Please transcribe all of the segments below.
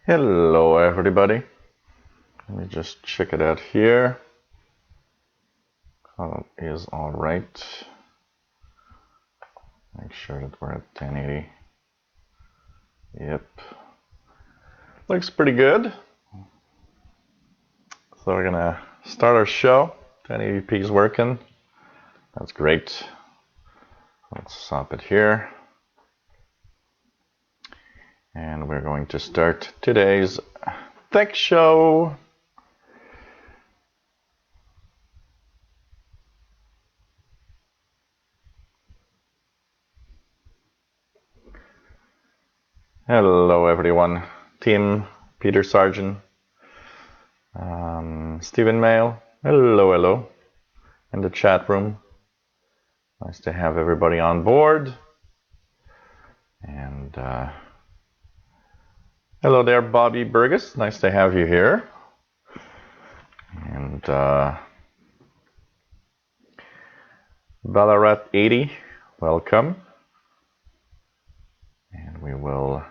Hello everybody. Let me just check it out here. Color is alright. Make sure that we're at 1080. Yep. Looks pretty good. So we're gonna start our show. 1080p is working. That's great. Let's stop it here. And we're going to start today's tech show. Hello everyone. Team Peter Sargent. Stephen Mail. Hello. In the chat room. Nice to have everybody on board. And hello there, Bobby Burgess. Nice to have you here. And Ballarat 80, welcome. And we will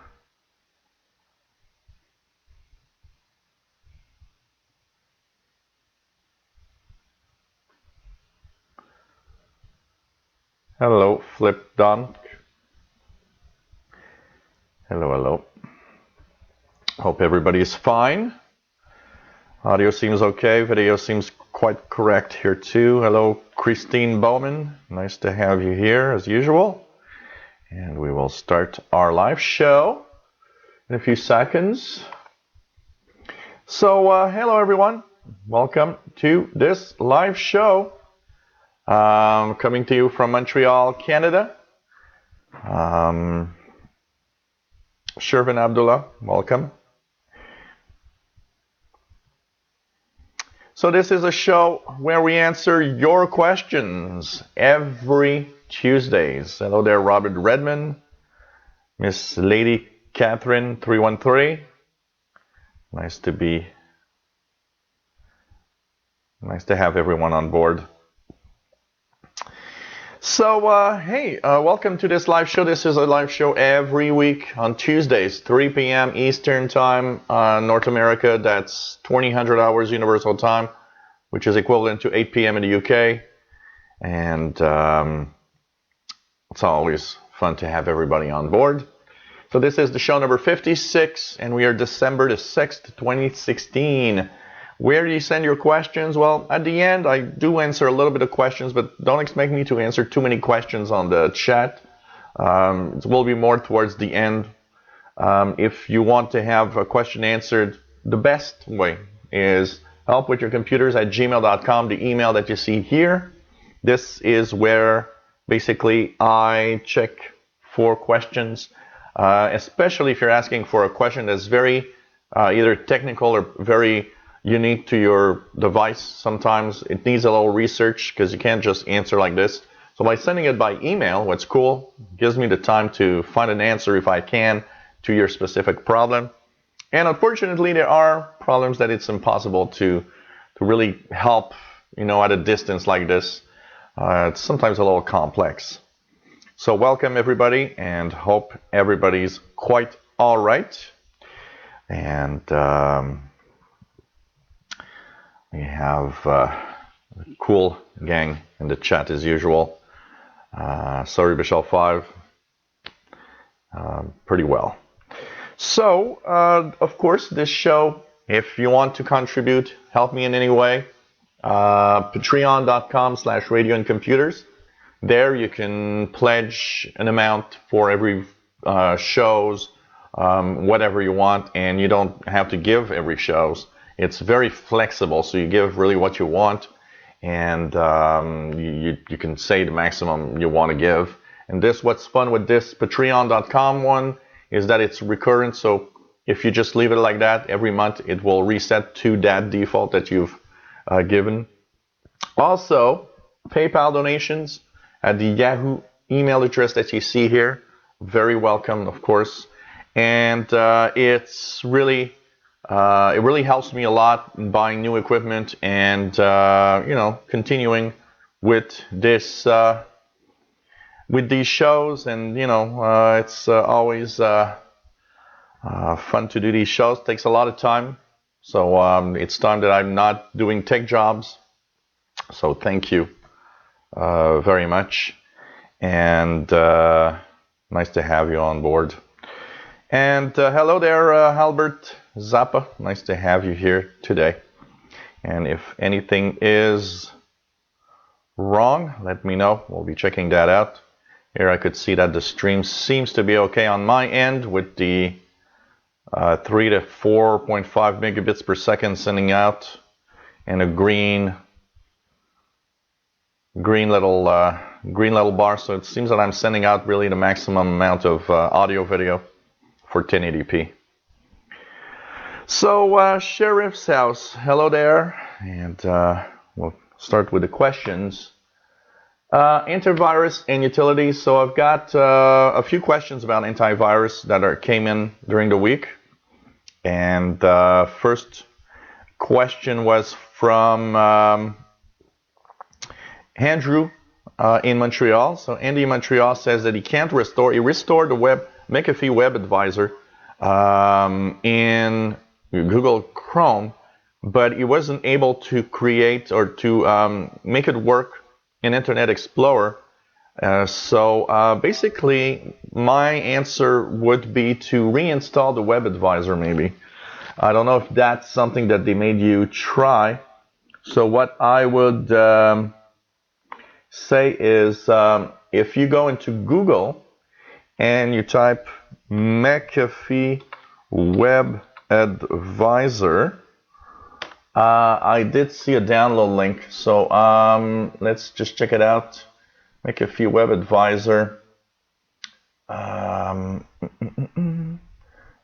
hello, Flip Don. Hello. Hope everybody is fine. Audio seems okay. Video seems quite correct here too. Hello, Christine Bowman. Nice to have you here as usual. And we will start our live show in a few seconds. So, hello everyone. Welcome to this live show. Coming to you from Montreal, Canada. Shervin Abdullah, welcome. So this is a show where we answer your questions every Tuesdays. Hello there, Robert Redmond, Miss Lady Catherine 313. Nice to have everyone on board. So, hey, welcome to this live show. This is a live show every week on Tuesdays, 3 p.m. Eastern Time, North America. That's 2000 hours Universal Time, which is equivalent to 8 p.m. in the UK. And it's always fun to have everybody on board. So this is the show number 56, and we are December the 6th, 2016. Where do you send your questions? Well, at the end, I do answer a little bit of questions, but don't expect me to answer too many questions on the chat. It will be more towards the end. If you want to have a question answered, the best way is helpwithyourcomputers@gmail.com, the email that you see here. This is where basically I check for questions, especially if you're asking for a question that's very either technical or very unique to your device. Sometimes it needs a little research because you can't just answer like this. So by sending it by email, what's cool, gives me the time to find an answer if I can to your specific problem. And unfortunately, there are problems that it's impossible to really help, at a distance like this. It's sometimes a little complex. So welcome everybody, and hope everybody's quite all right. And we have a cool gang in the chat as usual. Sorry, Michelle 5. Pretty well. So, of course, this show, if you want to contribute, help me in any way, patreon.com/radioandcomputers. There you can pledge an amount for every shows, whatever you want, and you don't have to give every shows. It's very flexible, so you give really what you want, and you can say the maximum you want to give. And what's fun with this Patreon.com one is that it's recurrent, so if you just leave it like that, every month it will reset to that default that you've given. Also, PayPal donations at the Yahoo email address that you see here, very welcome, of course. And it's really... it really helps me a lot in buying new equipment and, continuing with this, with these shows. And, it's always Fun to do these shows. Takes a lot of time. So it's time that I'm not doing tech jobs. So thank you very much. And nice to have you on board. And hello there, Albert Zappa. Nice to have you here today. And if anything is wrong, let me know. We'll be checking that out. Here I could see that the stream seems to be okay on my end with the 3 to 4.5 megabits per second sending out, and a green little bar. So it seems that I'm sending out really the maximum amount of audio video for 1080p. So Sheriff's House, hello there, and we'll start with the questions. Antivirus and utilities. So I've got a few questions about antivirus that came in during the week. And first question was from Andrew in Montreal. So Andy in Montreal says that he can't restore. He restored the McAfee Web Advisor in Google Chrome, but he wasn't able to create or to make it work in Internet Explorer. So basically, my answer would be to reinstall the Web Advisor maybe. I don't know if that's something that they made you try. So what I would say is if you go into Google and you type McAfee Web Advisor, I did see a download link, so let's just check it out. McAfee Web Advisor.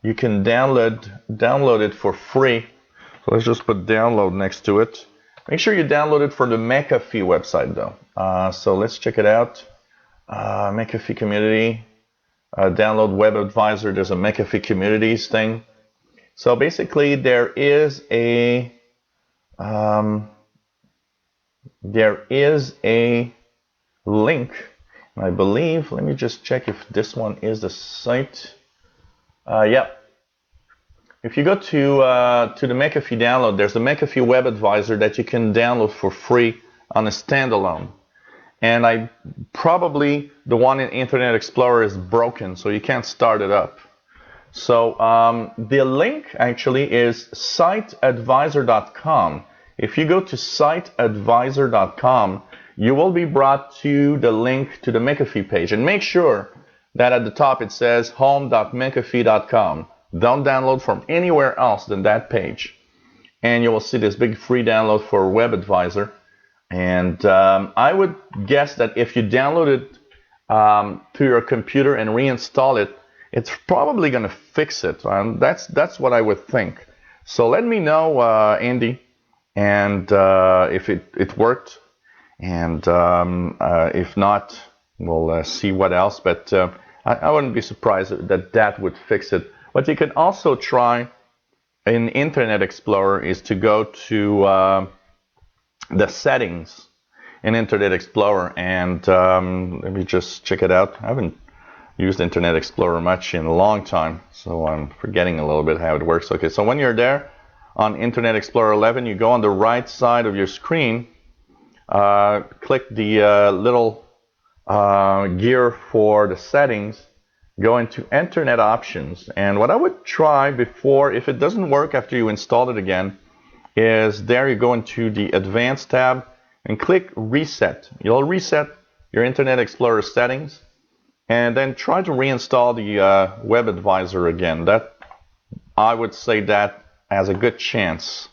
You can download it for free. So let's just put download next to it. Make sure you download it for the McAfee website though. So let's check it out. McAfee Community. Download Web Advisor. There's a McAfee Communities thing. So basically there is a link, I believe. Let me just check if this one is the site. Yeah. If you go to the McAfee download, there's a McAfee Web Advisor that you can download for free on a standalone. And probably the one in Internet Explorer is broken, so you can't start it up. So the link actually is siteadvisor.com. If you go to siteadvisor.com, you will be brought to the link to the McAfee page. And make sure that at the top it says home.mcafee.com. Don't download from anywhere else than that page. And you will see this big free download for Web Advisor. And I would guess that if you download it to your computer and reinstall it, it's probably going to fix it. That's what I would think. So let me know, Andy, and if it worked. And if not, we'll see what else. But I wouldn't be surprised that would fix it. What you can also try in Internet Explorer is to go to the settings in Internet Explorer. And let me just check it out. I haven't used Internet Explorer much in a long time, so I'm forgetting a little bit how it works. Okay, so when you're there on Internet Explorer 11, you go on the right side of your screen, click the little gear for the settings, go into Internet Options, and what I would try before, if it doesn't work after you install it again, is there you go into the Advanced tab and click Reset. You'll reset your Internet Explorer settings, and then try to reinstall the Web Advisor again. That, I would say, that has a good chance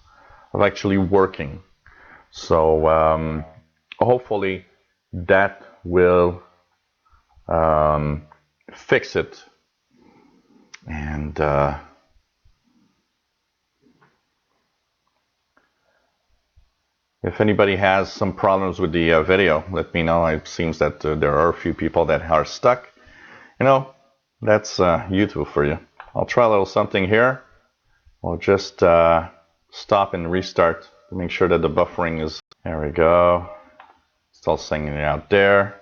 of actually working. So hopefully that will fix it. And if anybody has some problems with the video, let me know. It seems that there are a few people that are stuck. You know, that's YouTube for you. I'll try a little something here. We'll just stop and restart to make sure that the buffering is... There we go. Still singing it out there.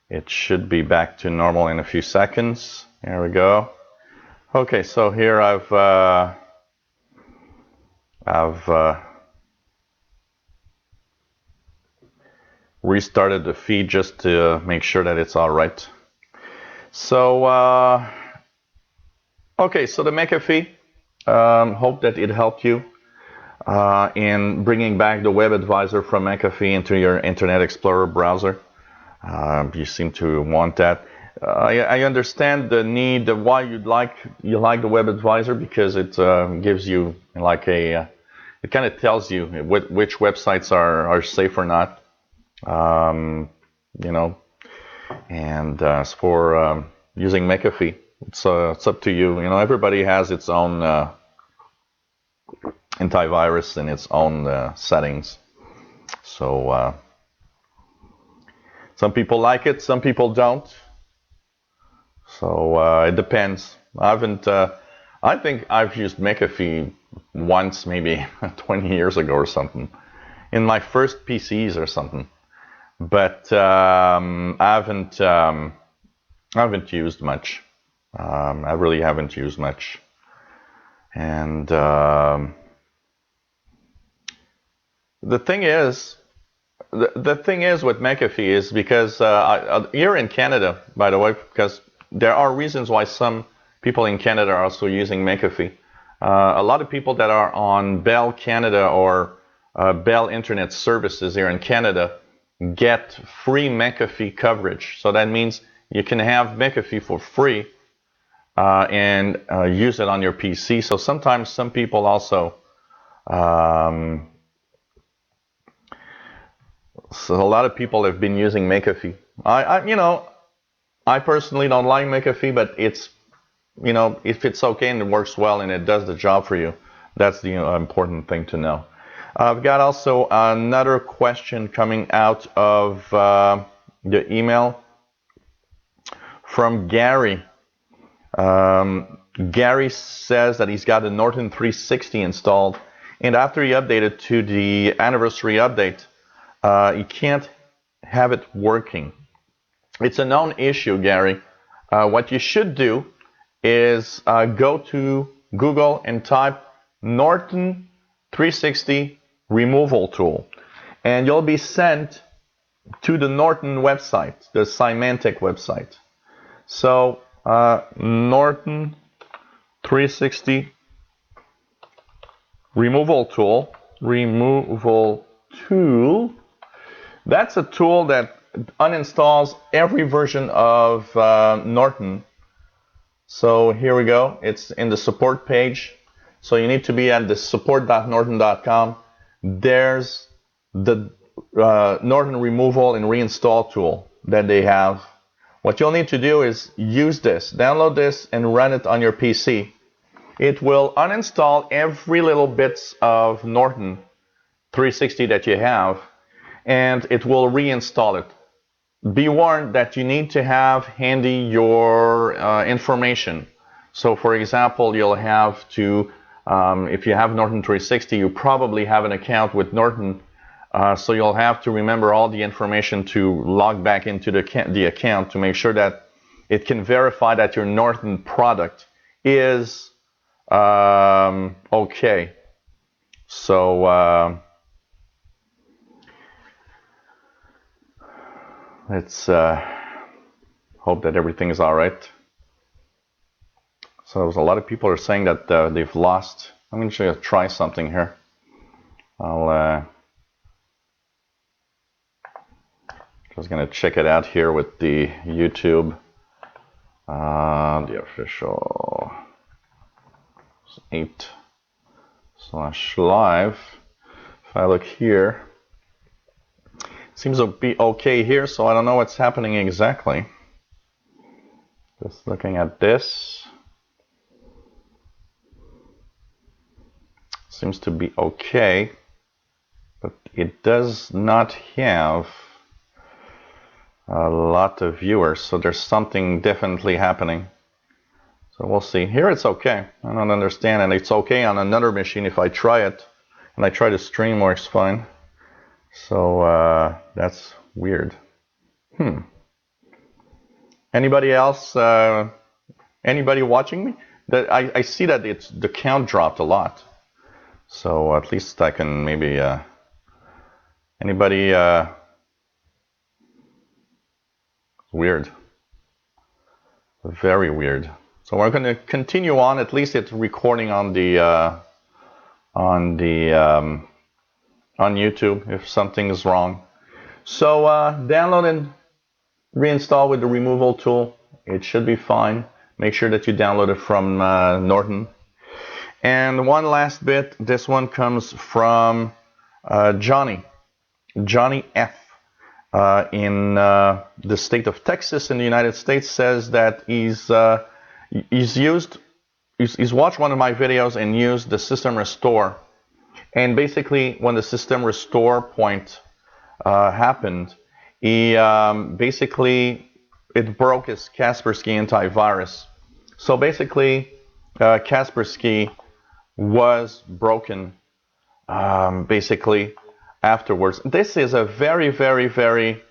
It should be back to normal in a few seconds. There we go. Okay, so here I've restarted the feed just to make sure that it's all right. So okay, so the McAfee. Hope that it helped you in bringing back the web advisor from McAfee into your Internet Explorer browser. You seem to want that. I understand the need, why you like the web advisor, because it gives you like it kind of tells you which websites are safe or not. You know, and as for using McAfee, it's up to you. You know, everybody has its own antivirus and its own settings. So some people like it, some people don't. So it depends. I think I've used McAfee once, maybe 20 years ago or something, in my first PCs or something. But I haven't used much. I really haven't used much. And the thing is with McAfee is because here in Canada, by the way, because there are reasons why some people in Canada are also using McAfee. A lot of people that are on Bell Canada or Bell Internet Services here in Canada get free McAfee coverage. So that means you can have McAfee for free and use it on your PC. So sometimes some people also, so a lot of people have been using McAfee. I personally don't like McAfee, but it's, if it's okay and it works well and it does the job for you, that's the important thing to know. I've got also another question coming out of the email from Gary. Gary says that he's got a Norton 360 installed, and after he updated to the anniversary update, he can't have it working. It's a known issue, Gary. What you should do is go to Google and type Norton 360 removal tool, and you'll be sent to the Norton website, the Symantec website. So Norton 360 removal tool, that's a tool that uninstalls every version of Norton. So here we go. It's in the support page. So you need to be at the support.norton.com. There's the Norton removal and reinstall tool that they have. What you'll need to do is use this, download this, and run it on your PC. It will uninstall every little bits of Norton 360 that you have, and it will reinstall it. Be warned that you need to have handy your information. So for example, you'll have to, if you have Norton 360, you probably have an account with Norton, so you'll have to remember all the information to log back into the account to make sure that it can verify that your Norton product is okay. So let's hope that everything is all right. So a lot of people are saying that they've lost. I'm going to try something here. I'll just going to check it out here with the YouTube, the official 8/live. If I look here, it seems to be okay here, so I don't know what's happening exactly. Just looking at this, seems to be okay, but it does not have a lot of viewers, so there's something definitely happening. So we'll see. Here it's okay. I don't understand, and it's okay on another machine if I try it, and I try to stream, works fine. So that's weird. Anybody else? Anybody watching me? that I see that the count dropped a lot. So at least I can maybe anybody weird, very weird. So we're going to continue on. At least it's recording on the on YouTube if something is wrong. So download and reinstall with the removal tool. It should be fine. Make sure that you download it from Norton. And one last bit. This one comes from Johnny F. In the state of Texas in the United States, says that he's watched one of my videos and used the system restore. And basically, when the system restore point happened, he basically it broke his Kaspersky antivirus. So basically, Kaspersky was broken basically afterwards. This is a very, very, very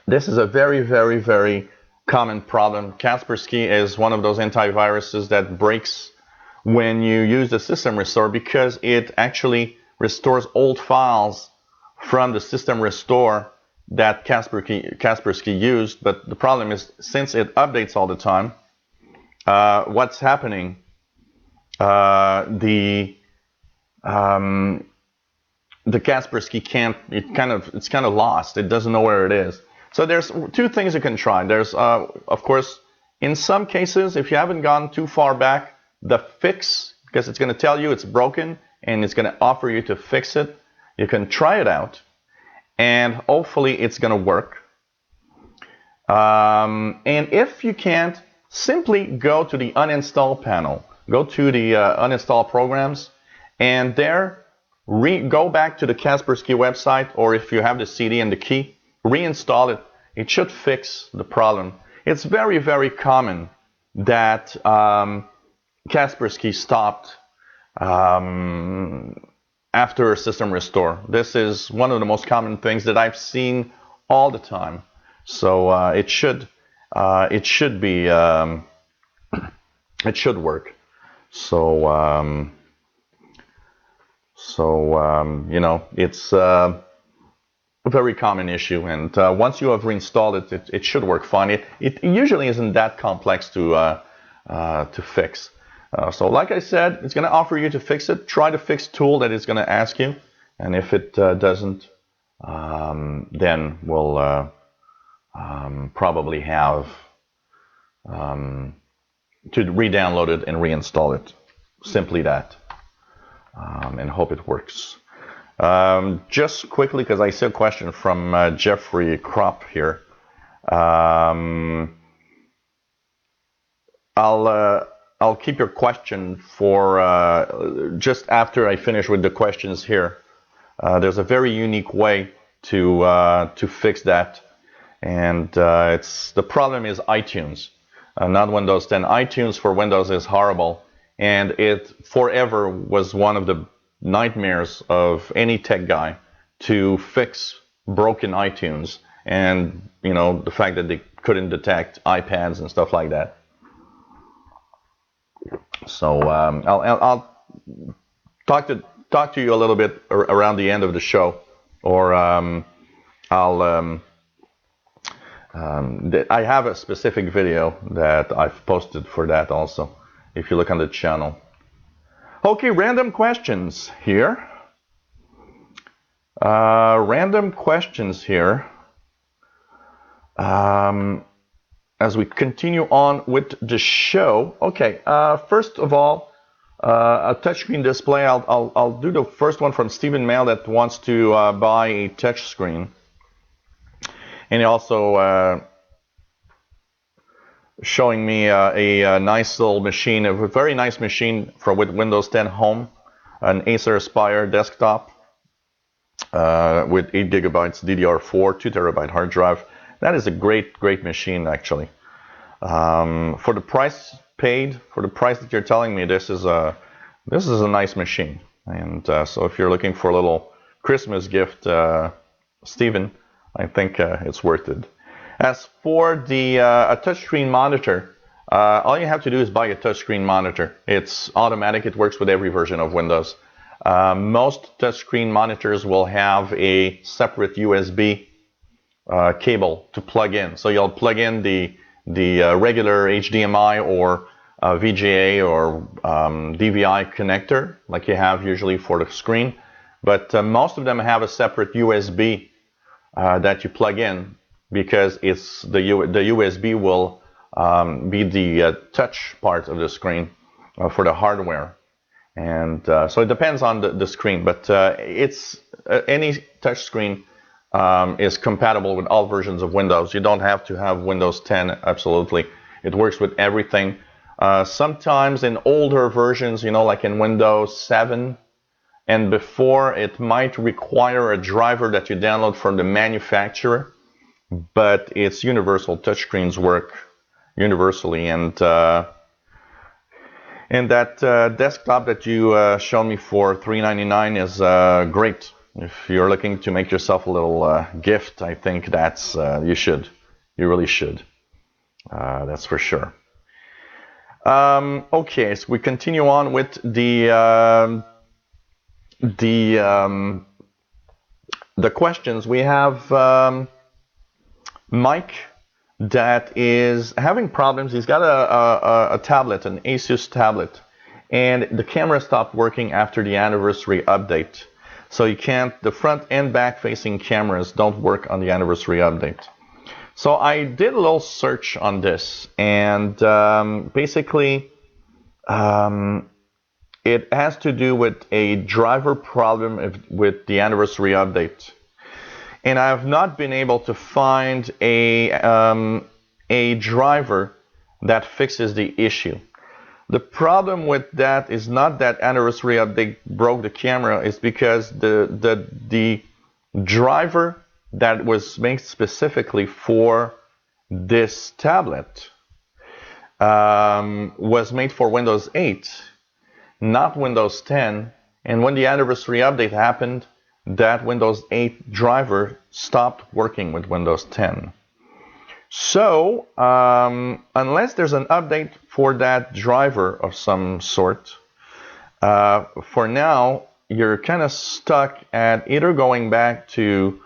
this is a very, very, very common problem. Kaspersky is one of those antiviruses that breaks when you use the system restore, because it actually restores old files from the system restore that Kaspersky used. But the problem is, since it updates all the time, what's happening? The Kaspersky can't. It's kind of lost. It doesn't know where it is. So there's two things you can try. There's of course, in some cases, if you haven't gone too far back, the fix, because it's going to tell you it's broken and it's going to offer you to fix it. You can try it out, and hopefully it's going to work. And if you can't, simply go to the uninstall panel. Go to the uninstall programs, and there go back to the Kaspersky website, or if you have the CD and the key, reinstall it. It should fix the problem. It's very, very common that Kaspersky stopped after a system restore. This is one of the most common things that I've seen all the time. So it should be it should work. So you know, it's a very common issue, and once you have reinstalled it, it should work fine. It usually isn't that complex to fix. So like I said, it's going to offer you to fix it. Try the fix tool that it's going to ask you, and if it doesn't, then we'll probably have to re-download it and reinstall it. Simply that, and hope it works. Just quickly, because I see a question from Jeffrey Kropp here. I'll keep your question for just after I finish with the questions here. There's a very unique way to fix that, and the problem is iTunes, not Windows 10. iTunes for Windows is horrible, and it forever was one of the nightmares of any tech guy to fix broken iTunes, and you know, the fact that they couldn't detect iPads and stuff like that. So I'll talk to you a little bit around the end of the show, or I have a specific video that I've posted for that also, if you look on the channel. Okay, random questions here. Random questions here. As we continue on with the show. Okay, first of all, a touchscreen display. I'll do the first one from Stephen Mail that wants to buy a touchscreen, and he also showing me a nice little machine, a very nice machine with Windows 10 Home, an Acer Aspire desktop with 8 gigabytes DDR4, 2 terabyte hard drive. That is a great machine, actually. For the price paid, for the price that you're telling me, this is a nice machine. And so if you're looking for a little Christmas gift, Stephen, I think it's worth it. As for the a touchscreen monitor, all you have to do is buy a touchscreen monitor. It's automatic. It works with every version of Windows. Most touchscreen monitors will have a separate USB cable to plug in. So you'll plug in the regular HDMI or VGA or DVI connector like you have usually for the screen. But most of them have a separate USB that you plug in, because it's the USB will be the touch part of the screen for the hardware. And so it depends on the screen, but it's any touch screen is compatible with all versions of Windows. You don't have to have Windows 10, absolutely. It works with everything. Sometimes in older versions, you know, like in Windows 7 and before, it might require a driver that you download from the manufacturer, but it's universal. Touchscreens work universally, and that desktop that you showed me for $399 is great. If you're looking to make yourself a little gift, I think that's you really should. That's for sure. Okay, so we continue on with the questions. We have Mike that is having problems. He's got a tablet, an Asus tablet, and the camera stopped working after the anniversary update. So you can't, the front and back facing cameras don't work on the anniversary update. So I did a little search on this, and basically it has to do with a driver problem with the anniversary update. And I have not been able to find a driver that fixes the issue. The problem with that is not that anniversary update broke the camera, it's because the driver that was made specifically for this tablet was made for Windows 8, not Windows 10. And when the anniversary update happened, that Windows 8 driver stopped working with Windows 10. So, unless there's an update for that driver of some sort, for now, you're kind of stuck at either going back to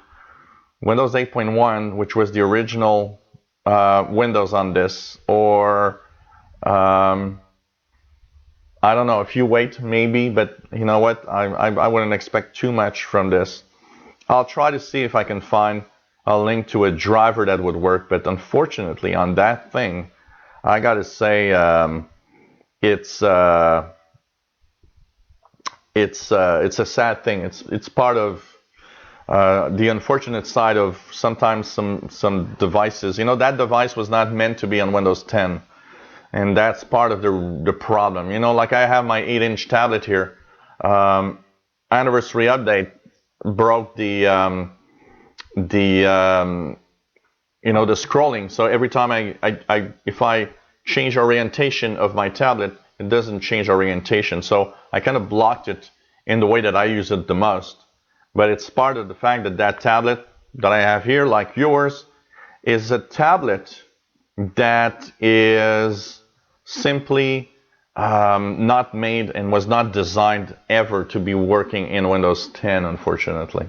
Windows 8.1, which was the original Windows on this, or I don't know, if you wait, maybe, but you know what, I wouldn't expect too much from this. I'll try to see if I can find a link to a driver that would work, but unfortunately on that thing, I gotta say, it's a sad thing. It's part of the unfortunate side of sometimes some devices. You know, that device was not meant to be on Windows 10, and that's part of the problem. You know, like I have my 8-inch tablet here. Anniversary update broke the scrolling. So every time if I change orientation of my tablet, it doesn't change orientation. So I kind of blocked it in the way that I use it the most. But it's part of the fact that that tablet that I have here, like yours, is a tablet that is simply not made and was not designed ever to be working in Windows 10, unfortunately.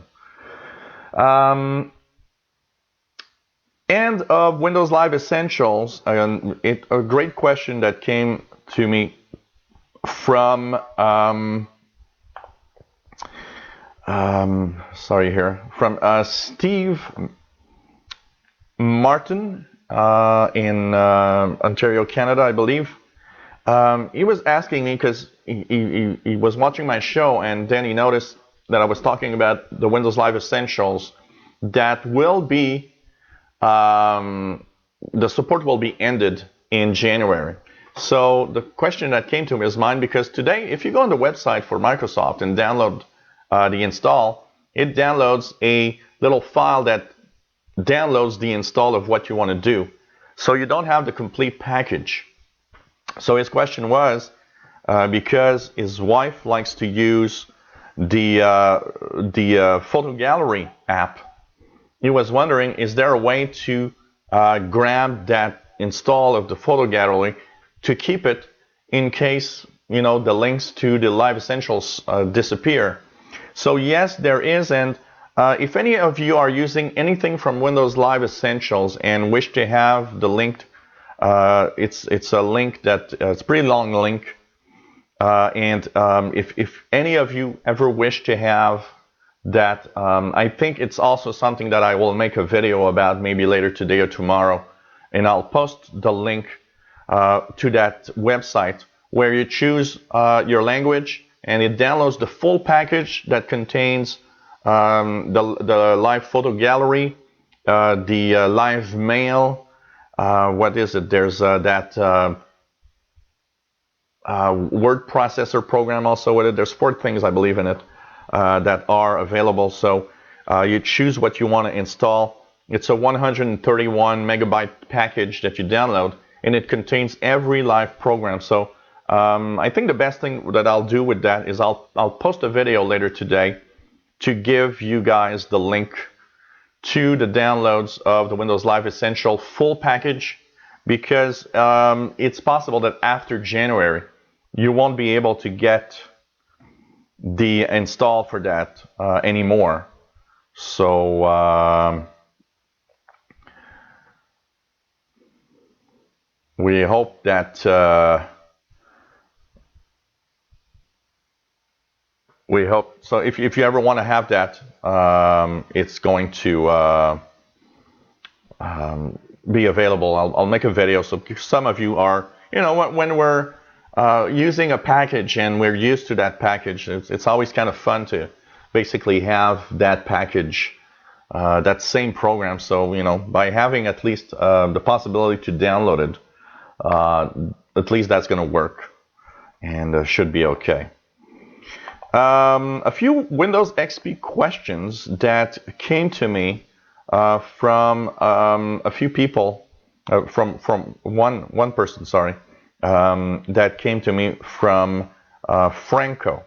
And of Windows Live Essentials, a great question that came to me from Steve Martin in Ontario, Canada, I believe. He was asking me because he was watching my show, and then he noticed that I was talking about the Windows Live Essentials that will be, the support will be ended in January. So the question that came to me is mine, because today, if you go on the website for Microsoft and download the install, it downloads a little file that downloads the install of what you want to do. So you don't have the complete package. So his question was, because his wife likes to use the photo gallery app, he was wondering, is there a way to grab that install of the photo gallery to keep it in case the links to the Live Essentials disappear. So yes, there is, and if any of you are using anything from Windows Live Essentials and wish to have the link, it's a link that it's a pretty long link, and if any of you ever wish to have that, I think it's also something that I will make a video about maybe later today or tomorrow, and I'll post the link to that website where you choose your language, and it downloads the full package that contains the live photo gallery, the live mail, what is it? There's that word processor program also with it. There's 4 things, I believe, in it that are available. So you choose what you want to install. It's a 131 megabyte package that you download, and it contains every live program. So I think the best thing that I'll do with that is I'll post a video later today to give you guys the link to the downloads of the Windows Live Essential full package, because it's possible that after January you won't be able to get the install for that anymore. So we hope that so if you ever want to have that, it's going to be available. I'll make a video, so some of you are, when we're using a package and we're used to that package, it's always kind of fun to basically have that package, that same program. So by having at least the possibility to download it, at least that's going to work and should be okay. A few Windows XP questions that came to me from a few people, from one person, sorry, that came to me from Franco.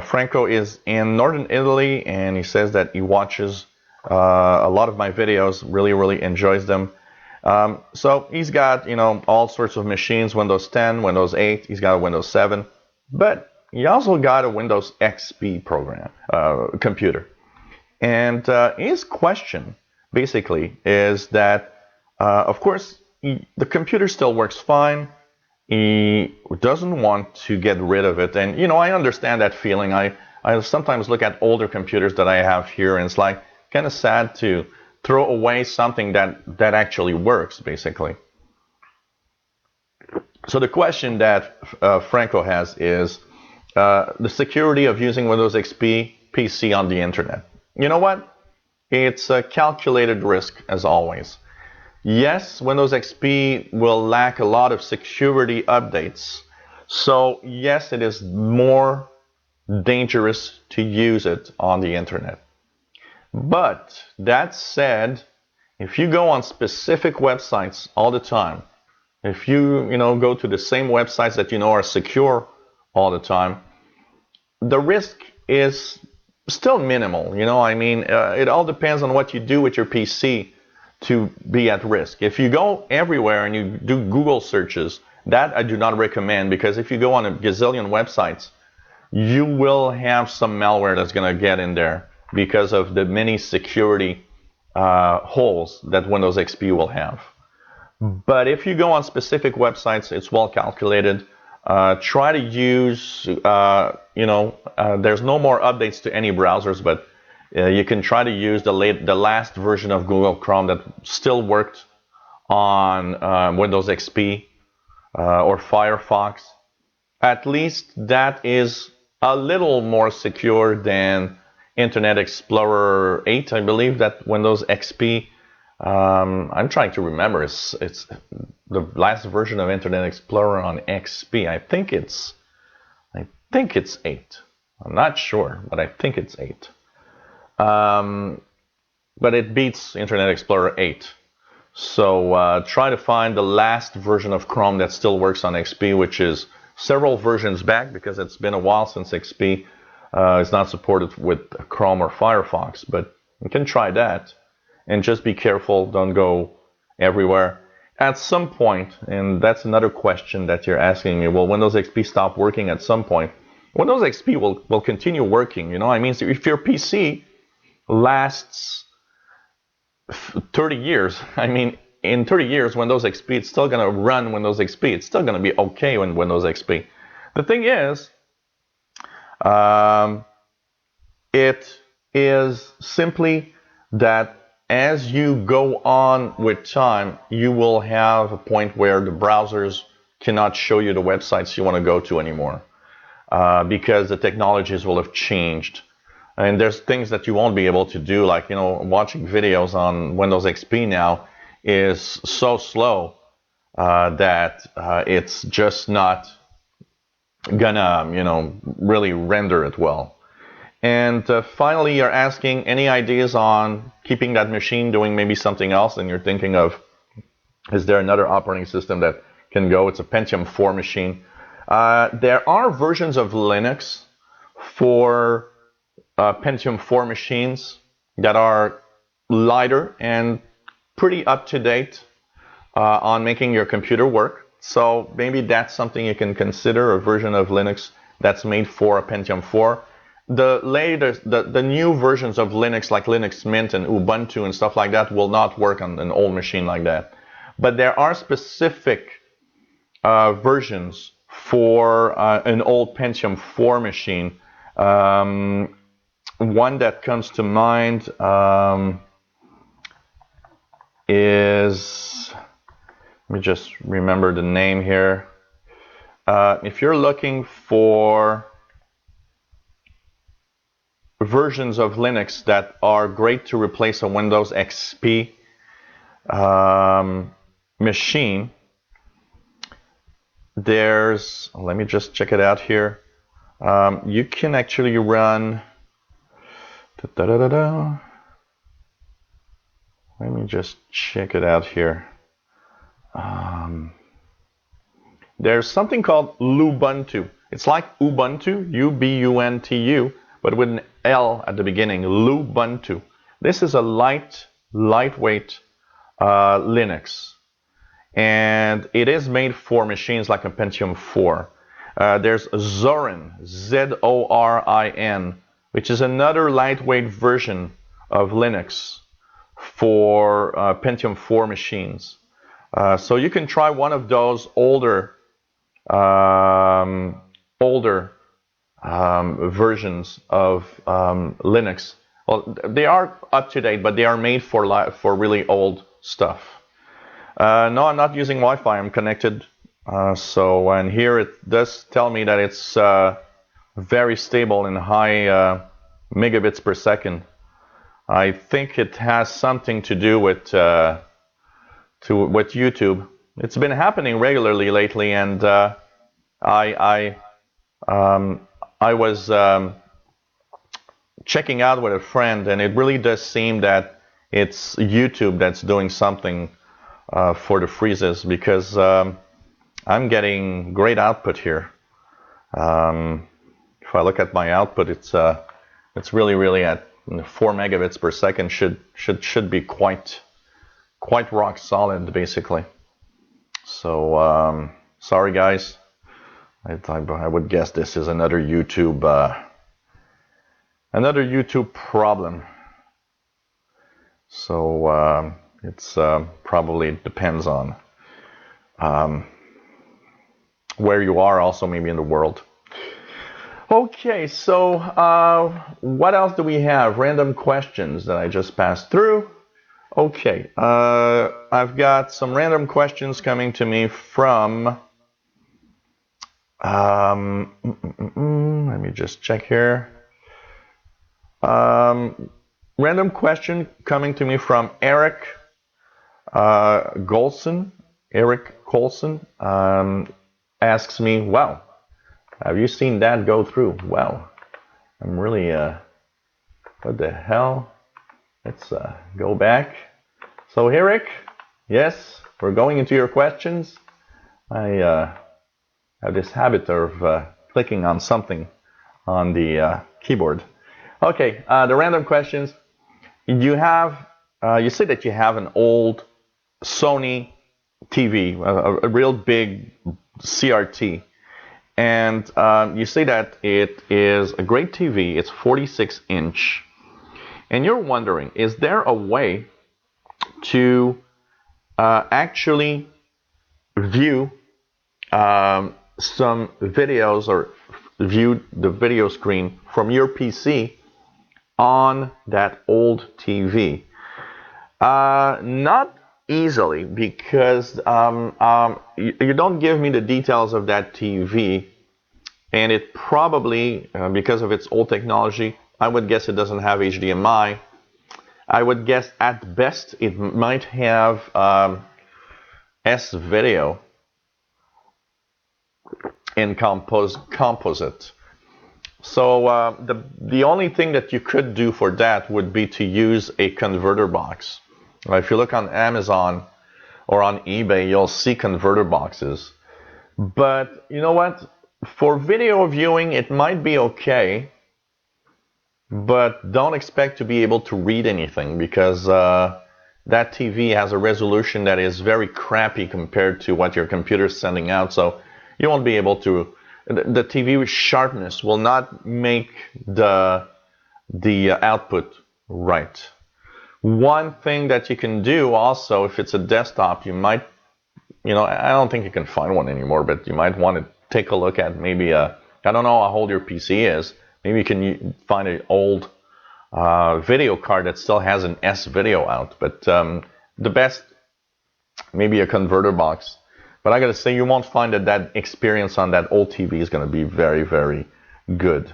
Franco is in northern Italy, and he says that he watches a lot of my videos, really enjoys them. So he's got all sorts of machines: Windows 10, Windows 8. He's got a Windows 7, but he also got a Windows XP computer. And his question basically is that, of course, the computer still works fine. He doesn't want to get rid of it. And, I understand that feeling. I sometimes look at older computers that I have here, and it's like kind of sad to throw away something that actually works, basically. So the question that Franco has is, the security of using Windows XP PC on the internet. You know what? It's a calculated risk, as always. Yes, Windows XP will lack a lot of security updates. So yes, it is more dangerous to use it on the internet. But that said, if you go on specific websites all the time, if you go to the same websites that are secure all the time, the risk is still minimal. It all depends on what you do with your PC to be at risk. If you go everywhere and you do Google searches, that I do not recommend, because if you go on a gazillion websites, you will have some malware that's going to get in there because of the many security holes that Windows XP will have. But if you go on specific websites, it's well calculated. Try to use, there's no more updates to any browsers, but you can try to use the last version of Google Chrome that still worked on Windows XP or Firefox. At least that is a little more secure than Internet Explorer 8. I believe that Windows XP, I'm trying to remember, it's the last version of Internet Explorer on XP. I think it's 8. I'm not sure, but I think it's 8. But it beats Internet Explorer 8. So try to find the last version of Chrome that still works on XP, which is several versions back, because it's been a while since XP is not supported with Chrome or Firefox. But you can try that, and just be careful. Don't go everywhere. At some point, and that's another question that you're asking me, will Windows XP stop working at some point? Windows XP will continue working. You know, I mean, if your PC lasts 30 years, I mean, in 30 years, Windows XP, it's still going to run Windows XP. It's still going to be okay in Windows XP. The thing is, it is simply that as you go on with time, you will have a point where the browsers cannot show you the websites you want to go to anymore, because the technologies will have changed. And there's things that you won't be able to do, like, you know, watching videos on Windows XP now is so slow that it's just not gonna, you know, really render it well. And finally, you're asking any ideas on keeping that machine doing maybe something else, and you're thinking of, is there another operating system that can go? It's a Pentium 4 machine. There are versions of Linux for Pentium 4 machines that are lighter and pretty up-to-date on making your computer work. So maybe that's something you can consider, a version of Linux that's made for a Pentium 4. The latest, the new versions of Linux, like Linux Mint and Ubuntu and stuff like that, will not work on an old machine like that. But there are specific versions for an old Pentium 4 machine. One that comes to mind is, let me just remember the name here. If you're looking for versions of Linux that are great to replace a Windows XP machine, let me just check it out here. You can actually run, let me just check it out here. There's something called Lubuntu. It's like Ubuntu, U-B-U-N-T-U, but with an L at the beginning, Lubuntu. This is a lightweight Linux, and it is made for machines like a Pentium 4. There's Zorin, Z-O-R-I-N, which is another lightweight version of Linux for Pentium 4 machines. So you can try one of those older versions of Linux. Well, they are up to date, but they are made for really old stuff. No, I'm not using Wi-Fi. I'm connected. And here it does tell me that it's very stable in high megabits per second. I think it has something to do with YouTube. It's been happening regularly lately, and I was checking out with a friend, and it really does seem that it's YouTube that's doing something for the freezes, because I'm getting great output here. If I look at my output, it's really at 4 megabits per second. Should be quite rock solid, basically. So sorry guys, I would guess this is another YouTube problem. So it's probably depends on where you are, also maybe in the world. Okay, so what else do we have? Random questions that I just passed through. Okay, I've got some random questions coming to me from, let me just check here. Random question coming to me from Eric Colson. Eric Colson asks me, wow, have you seen that go through? Wow, I'm really, what the hell? Let's go back. So Eric, yes, we're going into your questions. I have this habit of clicking on something on the keyboard. Okay, the random questions. You say that you have an old Sony TV, a real big CRT. And you say that it is a great TV, it's 46 inch. And you're wondering, is there a way to actually view some videos or view the video screen from your PC on that old TV? Not easily, because you don't give me the details of that TV, and it probably, because of its old technology, I would guess it doesn't have HDMI. I would guess at best it might have S-video in composite. So the only thing that you could do for that would be to use a converter box. If you look on Amazon or on eBay, you'll see converter boxes. But you know what? For video viewing, it might be okay, but don't expect to be able to read anything, because that TV has a resolution that is very crappy compared to what your computer is sending out. So you won't be able to. The TV sharpness will not make the output right. One thing that you can do also, if it's a desktop, you might, I don't think you can find one anymore, but you might want to take a look at maybe I don't know how old your PC is. Maybe you can find an old video card that still has an S-video out. But the best, maybe a converter box. But I gotta say, you won't find that experience on that old TV is gonna be very, very good.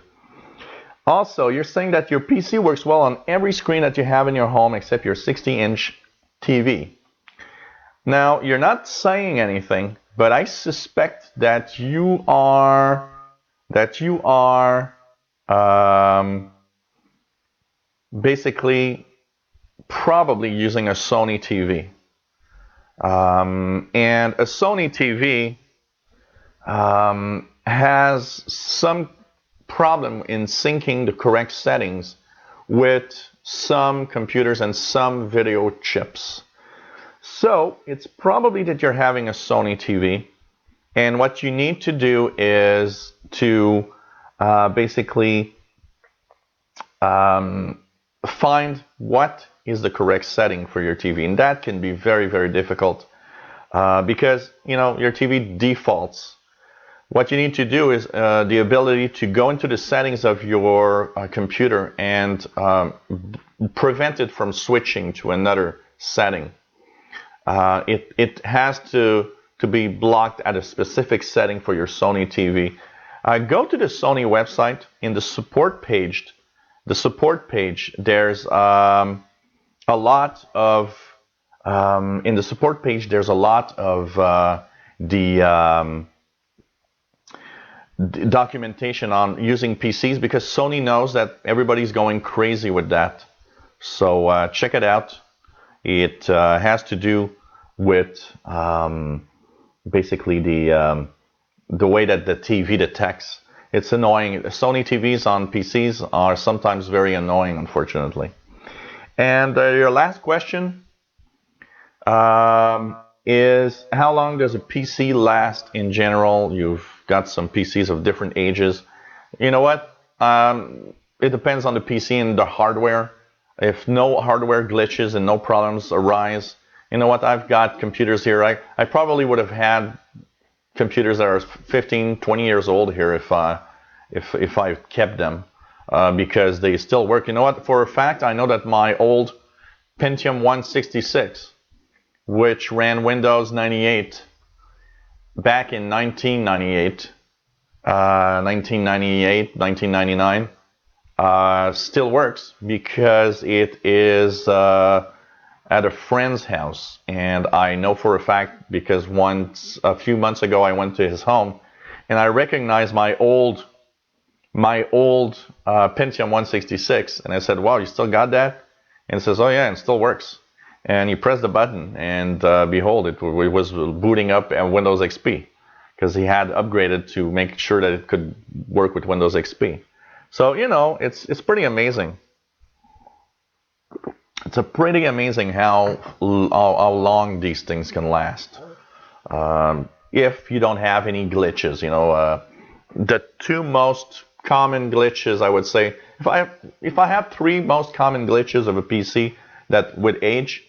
Also, you're saying that your PC works well on every screen that you have in your home except your 60-inch TV. Now, you're not saying anything, but I suspect that you are basically probably using a Sony TV. And a Sony TV has some problem in syncing the correct settings with some computers and some video chips. So it's probably that you're having a Sony TV, and what you need to do is to basically find what is the correct setting for your TV, and that can be very, very difficult because your TV defaults. What you need to do is the ability to go into the settings of your computer and prevent it from switching to another setting. It has to be blocked at a specific setting for your Sony TV. Go to the Sony website. In the support page, there's a lot of in the support page there's a lot of the documentation on using PCs, because Sony knows that everybody's going crazy with that. So check it out. It has to do with basically the way that the TV detects. It's annoying. Sony TVs on PCs are sometimes very annoying, unfortunately. And your last question is, how long does a PC last in general? You've got some PCs of different ages. You know what? It depends on the PC and the hardware. If no hardware glitches and no problems arise, you know what? I've got computers here. I probably would have had computers that are 15, 20 years old here if I kept them because they still work. You know what? For a fact, I know that my old Pentium 166, which ran Windows 98 back in 1998, 1999, still works because it is at a friend's house. And I know for a fact because a few months ago I went to his home and I recognized my old Pentium 166, and I said, "Wow, you still got that?" And he says, "Oh yeah, it still works." And he pressed the button, and behold, it was booting up Windows XP, because he had upgraded to make sure that it could work with Windows XP. So it's pretty amazing. it's a pretty amazing how long these things can last. If you don't have any glitches, the two most common glitches, I would say, if I have three most common glitches of a PC that would age,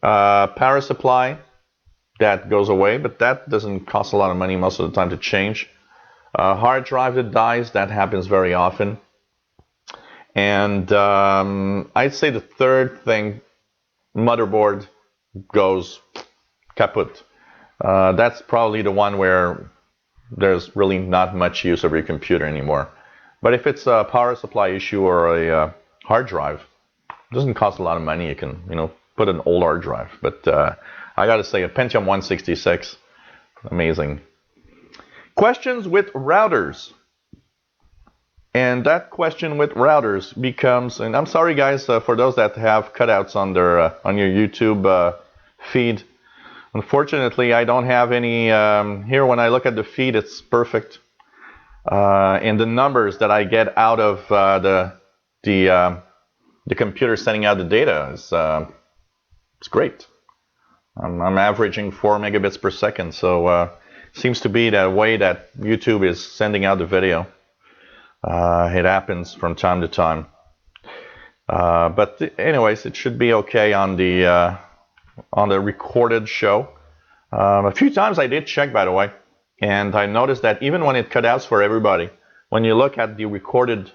power supply, that goes away, but that doesn't cost a lot of money most of the time to change. Hard drive that dies, that happens very often. And I'd say the third thing, motherboard goes kaput. That's probably the one where there's really not much use of your computer anymore. But if it's a power supply issue or a hard drive, it doesn't cost a lot of money. You can, put an old hard drive. But I got to say, a Pentium 166, amazing. Questions with routers. And that question with routers becomes, and I'm sorry guys for those that have cutouts on on your YouTube feed. Unfortunately, I don't have any here. When I look at the feed, it's perfect, and the numbers that I get out of the computer sending out the data is it's great. I'm averaging 4 megabits per second, so seems to be the way that YouTube is sending out the video. It happens from time to time, but anyways, it should be okay on the recorded show. A few times I did check, by the way, and I noticed that even when it cut out for everybody, when you look at the recorded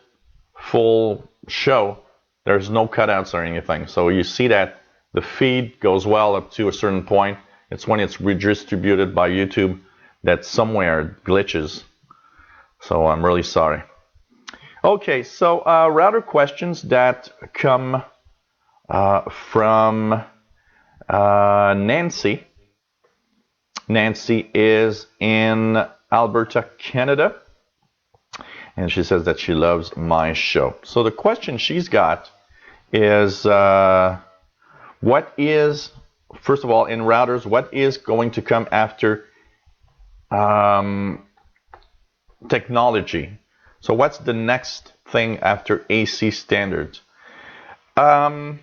full show, there's no cutouts or anything. So you see that the feed goes well up to a certain point. It's when it's redistributed by YouTube that somewhere it glitches. So I'm really sorry. Okay, so router questions that come from Nancy. Nancy is in Alberta, Canada, and she says that she loves my show. So the question she's got is, what is, first of all, in routers, what is going to come after technology? So what's the next thing after AC standards? What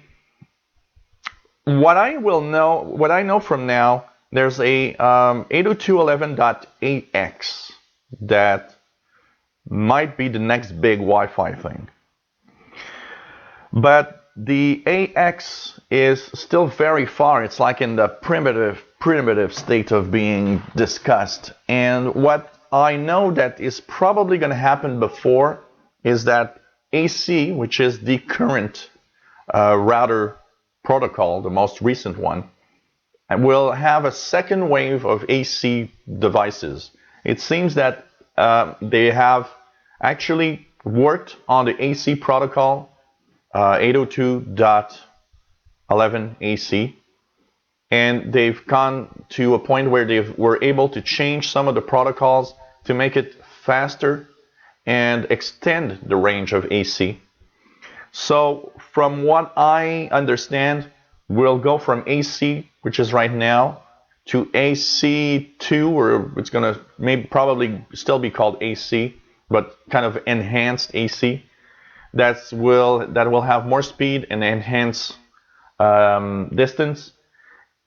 I know from now, there's a 802.11.ax that might be the next big Wi-Fi thing. But the AX is still very far. It's like in the primitive state of being discussed. And what I know that is probably going to happen before is that AC, which is the current router protocol, the most recent one, will have a second wave of AC devices. It seems that they have actually worked on the AC protocol, 802.11 AC, and they've gone to a point where they were able to change some of the protocols to make it faster and extend the range of AC. So from what I understand, we'll go from AC, which is right now, to AC2, or it's going to probably still be called AC, but kind of enhanced AC. That will have more speed and enhance distance.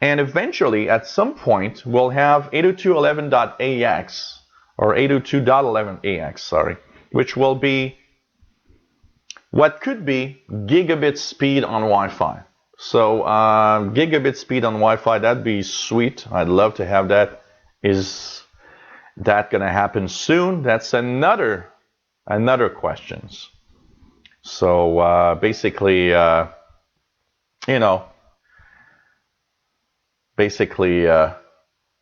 And eventually, at some point, we'll have 802.11.ax, or 802.11ax, sorry, which will be what could be gigabit speed on Wi-Fi. So gigabit speed on Wi-Fi, that'd be sweet. I'd love to have that. Is that going to happen soon? That's another questions. So basically,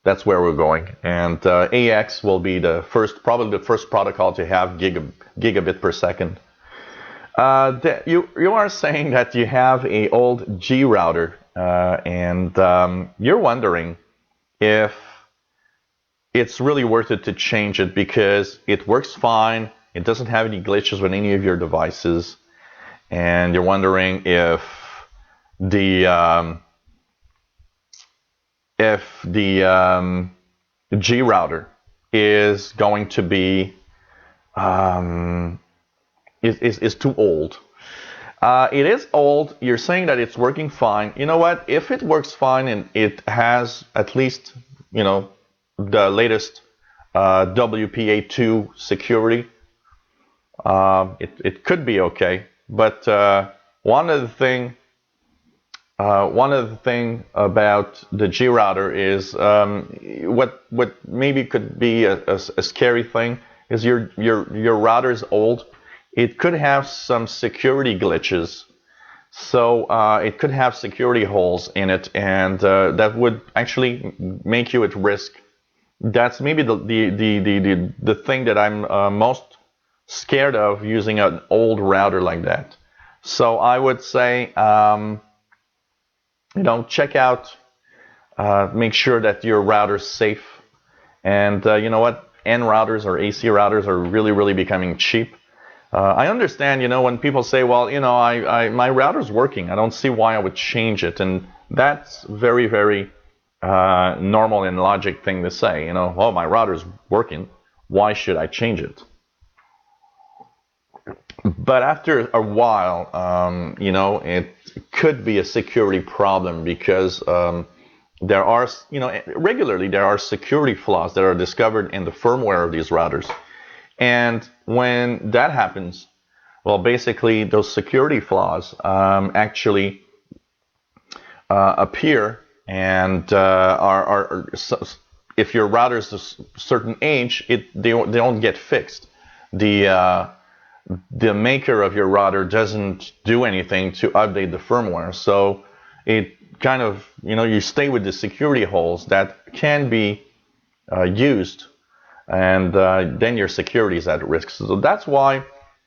that's where we're going. And AX will be probably the first protocol to have gigabit per second. You are saying that you have a old G router, and you're wondering if it's really worth it to change it because it works fine. It doesn't have any glitches with any of your devices, and you're wondering if the G router is going to be is too old. It is old. You're saying that it's working fine. You know what? If it works fine and it has at least, the latest WPA2 security, it could be okay. But one of the thing about the gRouter is what maybe could be a scary thing is your router is old. It could have some security glitches, so it could have security holes in it, and that would actually make you at risk. That's maybe the thing that I'm most scared of using an old router like that. So I would say, check out, make sure that your router's safe, and you know what? N routers or AC routers are really becoming cheap. I understand, when people say, well, my router's working. I don't see why I would change it. And that's very normal and logic thing to say. Oh, my router's working. Why should I change it? But after a while, it could be a security problem because there are, regularly there are security flaws that are discovered in the firmware of these routers. And when that happens, well, basically those security flaws actually appear, and if your router is a certain age, they don't get fixed. The maker of your router doesn't do anything to update the firmware, so it kind of, you stay with the security holes that can be used. And then your security is at risk. So that's why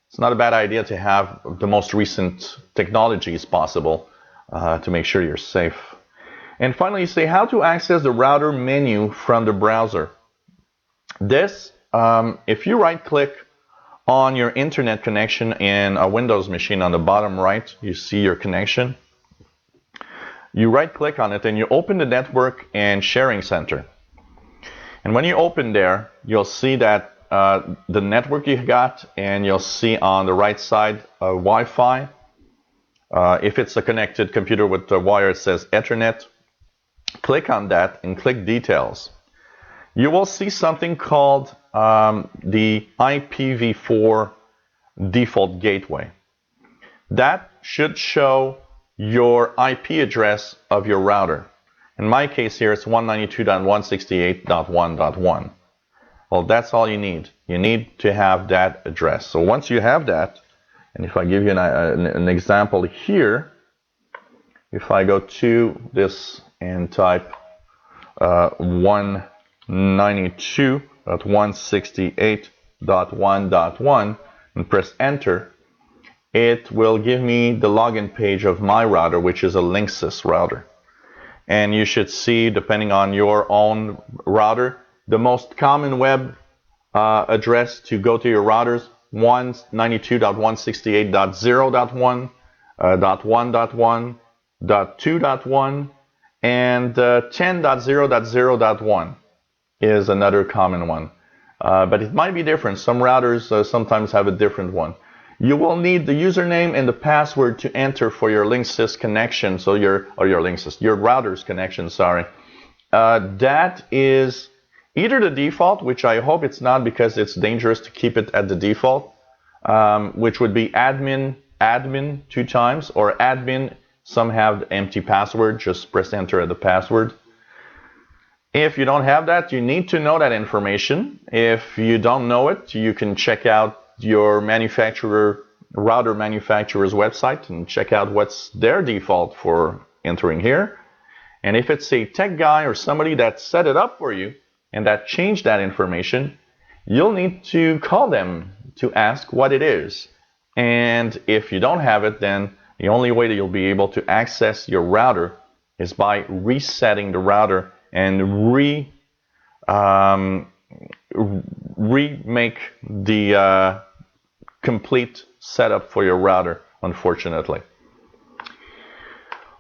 it's not a bad idea to have the most recent technologies possible to make sure you're safe. And finally, you say how to access the router menu from the browser. This, if you right-click on your internet connection in a Windows machine on the bottom right, you see your connection. You right-click on it and you open the Network and Sharing Center. And when you open there, you'll see that the network you got, and you'll see on the right side Wi-Fi. If it's a connected computer with the wire, it says Ethernet. Click on that and click Details. You will see something called the IPv4 default gateway. That should show your IP address of your router. In my case here, it's 192.168.1.1. Well, that's all you need. You need to have that address. So once you have that, and if I give you an example here, if I go to this and type 192.168.1.1 and press enter, it will give me the login page of my router, which is a Linksys router. And you should see, depending on your own router, the most common web address to go to your routers: 192.168.0.1, .1.1, .2.1, and 10.0.0.1 is another common one. But it might be different. Some routers sometimes have a different one. You will need the username and the password to enter for your Linksys connection, so your router's connection, sorry. That is either the default, which I hope it's not because it's dangerous to keep it at the default, which would be admin 2 times, or admin, some have the empty password, just press enter at the password. If you don't have that, you need to know that information. If you don't know it, you can check out your router manufacturer's website and check out what's their default for entering here. And if it's a tech guy or somebody that set it up for you and that changed that information, you'll need to call them to ask what it is. And if you don't have it, then the only way that you'll be able to access your router is by resetting the router and remake the complete setup for your router, unfortunately.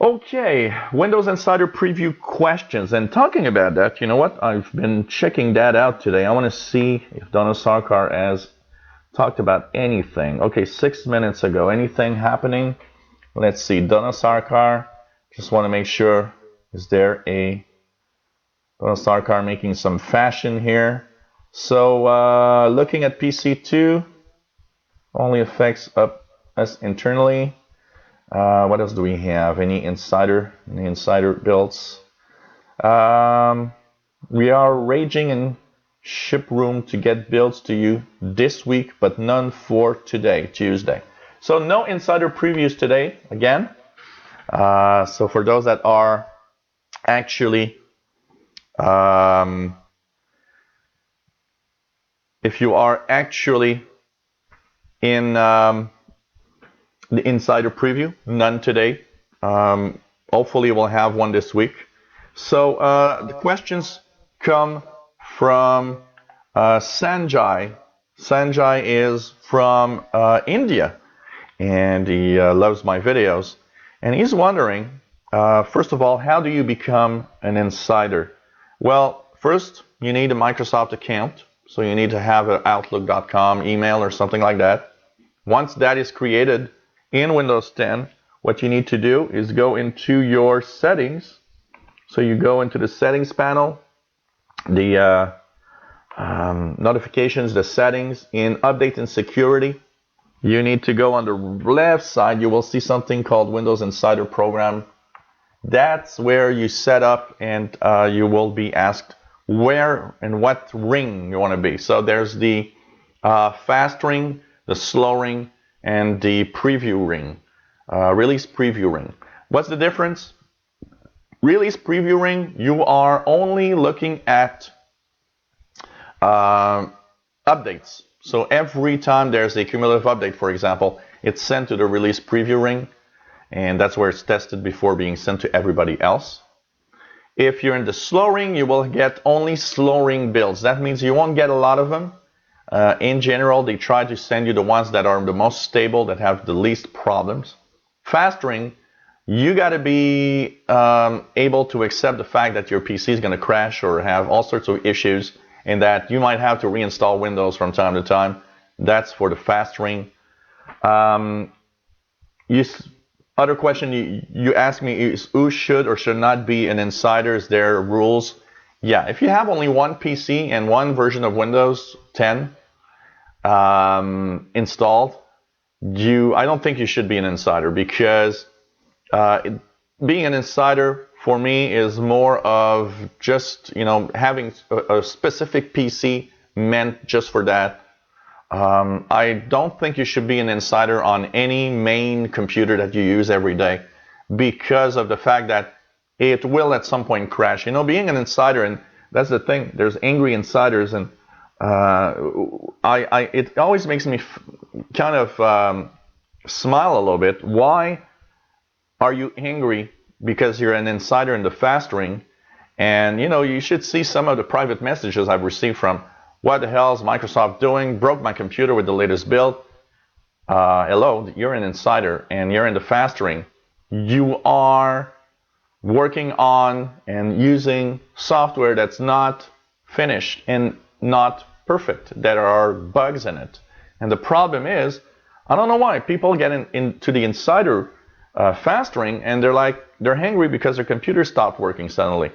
Okay, Windows Insider Preview questions. And talking about that, you know what? I've been checking that out today. I want to see if Donna Sarkar has talked about anything. Okay, 6 minutes ago. Anything happening? Let's see. Donna Sarkar. Just want to make sure. Is there a Donna Sarkar making some fashion here? So looking at PC2, only affects us internally. What else do we have? Any insider builds? We are raging in ship room to get builds to you this week, but none for today, Tuesday. So no insider previews today again. So for those that are actually, if you are actually in the insider preview, none today. Hopefully we'll have one this week. So the questions come from Sanjay. Sanjay is from India, and he loves my videos. And he's wondering, first of all, how do you become an insider? Well, first, you need a Microsoft account. So you need to have an Outlook.com email or something like that. Once that is created in Windows 10, what you need to do is go into your settings. So you go into the settings panel, the notifications, the settings. In update and security, you need to go on the left side. You will see something called Windows Insider Program. That's where you set up, and you will be asked where and what ring you want to be. So there's the fast ring, the slow ring, and the preview ring, release preview ring. What's the difference? Release preview ring, you are only looking at updates. So every time there's a cumulative update, for example, it's sent to the release preview ring, and that's where it's tested before being sent to everybody else. If you're in the slow ring, you will get only slow ring builds. That means you won't get a lot of them. In general, they try to send you the ones that are the most stable, that have the least problems. Fast ring, you got to be able to accept the fact that your PC is going to crash or have all sorts of issues, and that you might have to reinstall Windows from time to time. That's for the fast ring. Other question you asked me is who should or should not be an insider? Is there rules? Yeah, if you have only one PC and one version of Windows 10 installed, I don't think you should be an insider, because being an insider for me is more of just having a specific PC meant just for that. I don't think you should be an insider on any main computer that you use every day, because of the fact that it will at some point crash. Being an insider, and that's the thing, there's angry insiders, and it always makes me kind of smile a little bit. Why are you angry because you're an insider in the fast ring? And you should see some of the private messages I've received from, what the hell is Microsoft doing? Broke my computer with the latest build. Hello, you're an insider and you're in the fast ring. You are working on and using software that's not finished and not perfect. There are bugs in it. And the problem is, I don't know why people get into the insider fast ring, and they're angry because their computer stopped working suddenly.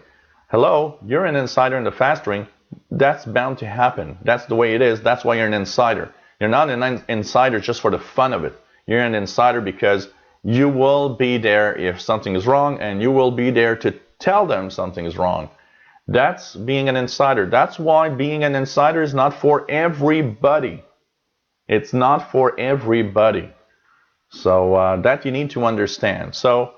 Hello, you're an insider in the fast ring. That's bound to happen. That's the way it is. That's why you're an insider. You're not an insider just for the fun of it. You're an insider because you will be there if something is wrong, and you will be there to tell them something is wrong. That's being an insider. That's why being an insider is not for everybody. It's not for everybody. So that you need to understand. So,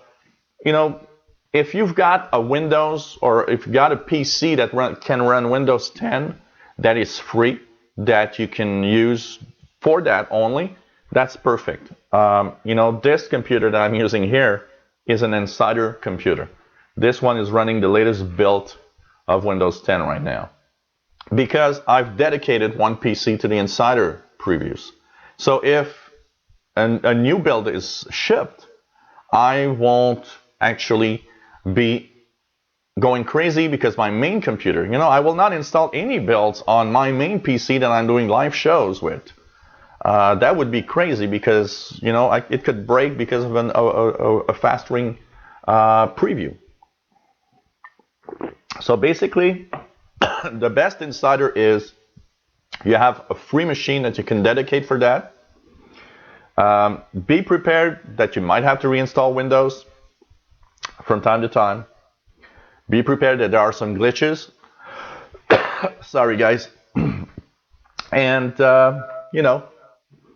if you've got a Windows, or if you've got a PC that can run Windows 10, that is free, that you can use for that only, that's perfect. This computer that I'm using here is an insider computer. This one is running the latest build of Windows 10 right now, because I've dedicated one PC to the insider previews. So if a new build is shipped, I won't actually be going crazy, because my main computer, I will not install any builds on my main PC that I'm doing live shows with. that would be crazy because it could break because of a fast ring preview. So basically, the best insider is you have a free machine that you can dedicate for that. Be prepared that you might have to reinstall Windows from time to time. Be prepared that there are some glitches. Sorry, guys. And,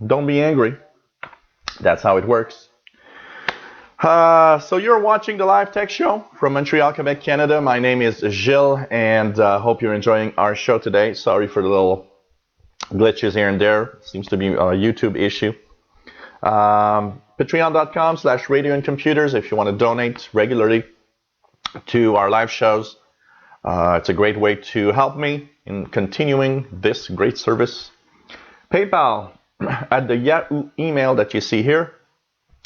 don't be angry. That's how it works. So you're watching the Live Tech Show from Montreal, Quebec, Canada. My name is Gilles, and hope you're enjoying our show today. Sorry for the little glitches here and there. Seems to be a YouTube issue. Patreon.com/radio and computers if you want to donate regularly to our live shows. It's a great way to help me in continuing this great service. PayPal at the Yahoo email that you see here.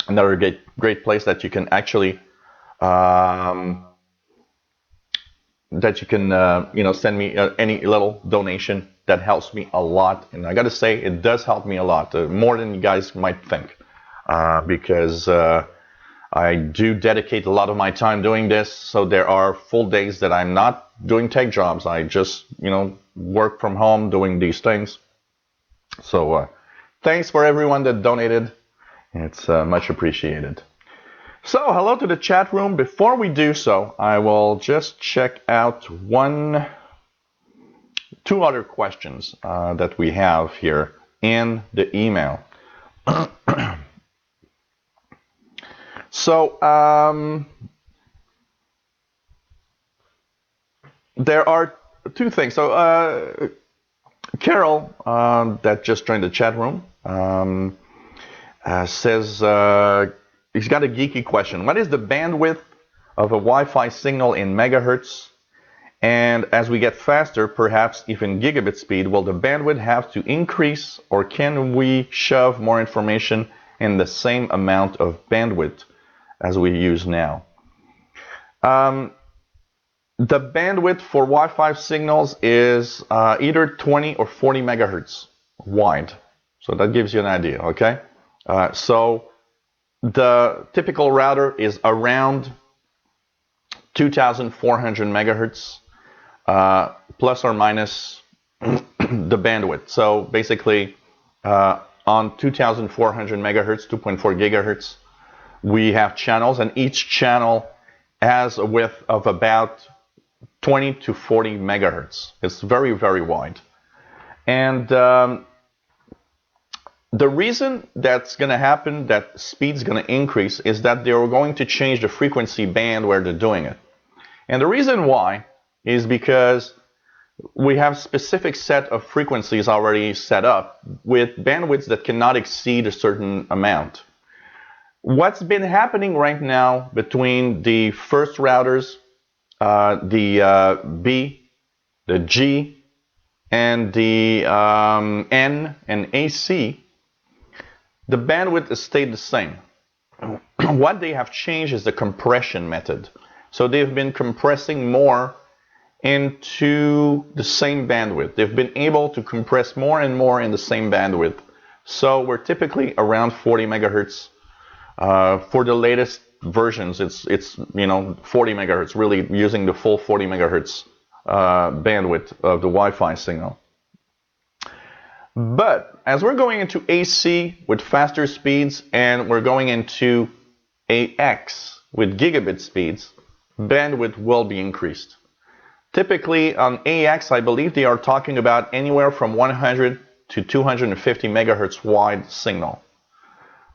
Another great place that you can actually send me any little donation that helps me a lot. And I got to say, it does help me a lot, more than you guys might think, because I do dedicate a lot of my time doing this. So there are full days that I'm not doing tech jobs. I just, work from home doing these things. So thanks for everyone that donated. It's much appreciated. So hello to the chat room. Before we do so, I will just check out two other questions that we have here in the email. So there are two things. So Carol, that just joined the chat room, says he's got a geeky question. What is the bandwidth of a Wi-Fi signal in megahertz? And as we get faster, perhaps even gigabit speed, will the bandwidth have to increase, or can we shove more information in the same amount of bandwidth as we use now? The bandwidth for Wi-Fi signals is either 20 or 40 megahertz wide. So that gives you an idea, okay? So the typical router is around 2,400 megahertz, plus or minus the bandwidth. So basically, on 2,400 megahertz, 2.4 gigahertz, we have channels, and each channel has a width of about 20 to 40 megahertz. It's very, very wide. And the reason that's going to happen, that speed's going to increase, is that they're going to change the frequency band where they're doing it. And the reason why is because we have specific set of frequencies already set up with bandwidths that cannot exceed a certain amount. What's been happening right now between the first routers, the B, the G, and the N and AC, the bandwidth has stayed the same. What they have changed is the compression method. So they've been compressing more into the same bandwidth. They've been able to compress more and more in the same bandwidth. So we're typically around 40 megahertz. For the latest versions, it's 40 megahertz, really using the full 40 megahertz bandwidth of the Wi-Fi signal. But as we're going into AC with faster speeds and we're going into AX with gigabit speeds, bandwidth will be increased. Typically on AX, I believe they are talking about anywhere from 100 to 250 megahertz wide signal.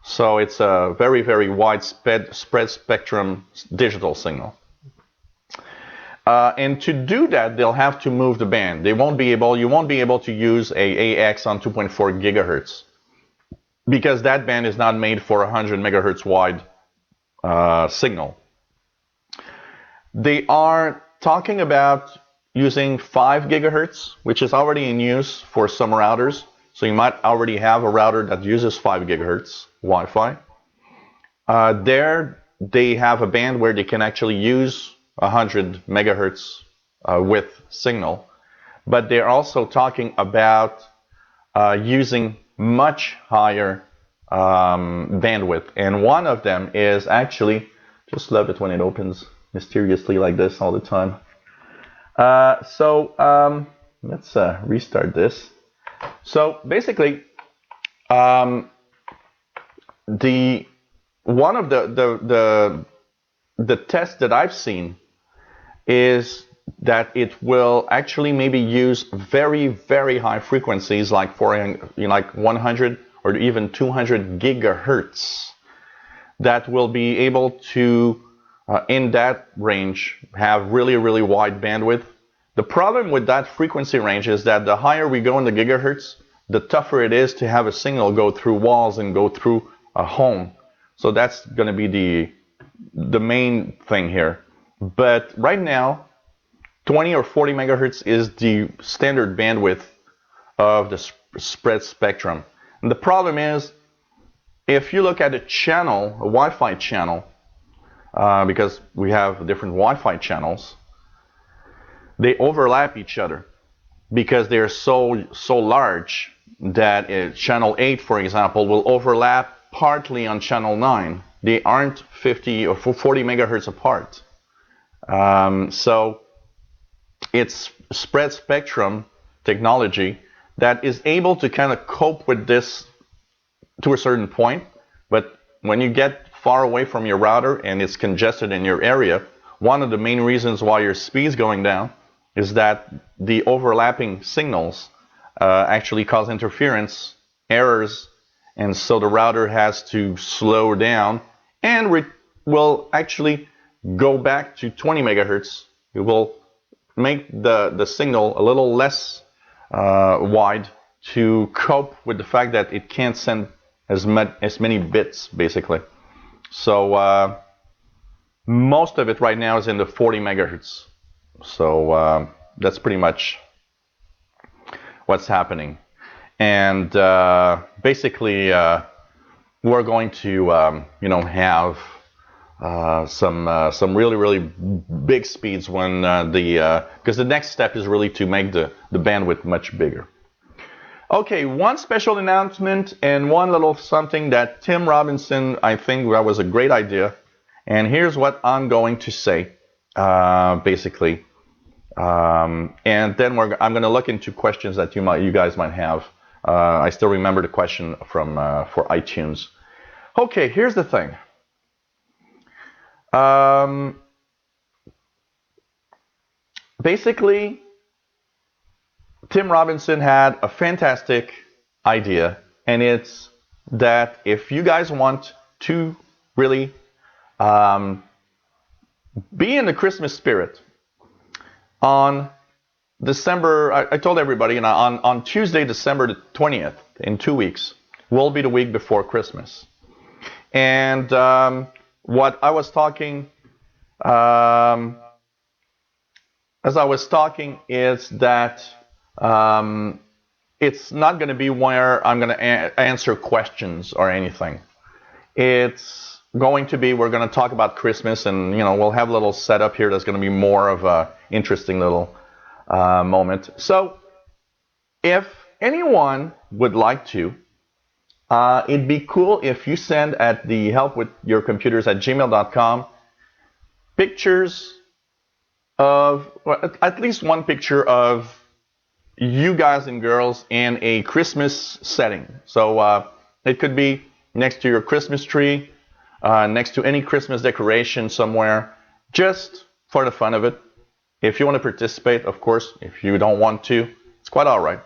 So it's a very, very wide spread spectrum digital signal. And to do that, they'll have to move the band. You won't be able to use a AX on 2.4 gigahertz because that band is not made for 100 megahertz wide signal. They are talking about using 5 gigahertz, which is already in use for some routers. So you might already have a router that uses 5 gigahertz Wi-Fi. There they have a band where they can actually use 100 megahertz with signal, but they're also talking about using much higher bandwidth. And one of them is actually, just love it when it opens mysteriously like this all the time. Let's restart this. So basically, one of the tests that I've seen is that it will actually maybe use very, very high frequencies, like like 100 or even 200 gigahertz, that will be able to, in that range, have really, really wide bandwidth. The problem with that frequency range is that the higher we go in the gigahertz, the tougher it is to have a signal go through walls and go through a home. So that's going to be the main thing here. But right now, 20 or 40 megahertz is the standard bandwidth of the spread spectrum. And the problem is, if you look at a channel, a Wi-Fi channel, because we have different Wi-Fi channels, they overlap each other because they're so large that channel 8, for example, will overlap partly on channel 9. They aren't 50 or 40 megahertz apart. So it's spread spectrum technology that is able to kind of cope with this to a certain point, but when you get far away from your router and it's congested in your area, one of the main reasons why your speed's going down is that the overlapping signals actually cause interference, errors, and so the router has to slow down and will actually go back to 20 megahertz. It will make the signal a little less wide to cope with the fact that it can't send as many bits, basically. So most of it right now is in the 40 megahertz. So that's pretty much what's happening. And basically, we're going to have some really big speeds when because the next step is really to make the bandwidth much bigger. Okay, one special announcement and one little something that Tim Robinson, I think that was a great idea. And here's what I'm going to say, basically. And then I'm going to look into questions that you guys might have. I still remember the question from for iTunes. Okay, here's the thing. Basically, Tim Robinson had a fantastic idea, and it's that if you guys want to really be in the Christmas spirit, on December, I told everybody, on Tuesday, December the 20th, in 2 weeks, will be the week before Christmas. And what I was talking, as I was talking, is that it's not going to be where I'm going to answer questions or anything. It's going to be, we're going to talk about Christmas, and we'll have a little setup here that's going to be more of a interesting little moment. So if anyone would like to, it'd be cool if you send at the helpwithyourcomputers@gmail.com pictures of, well, at least one picture of you guys and girls in a Christmas setting. So it could be next to your Christmas tree, next to any Christmas decoration somewhere, just for the fun of it. If you want to participate, of course. If you don't want to, it's quite all right.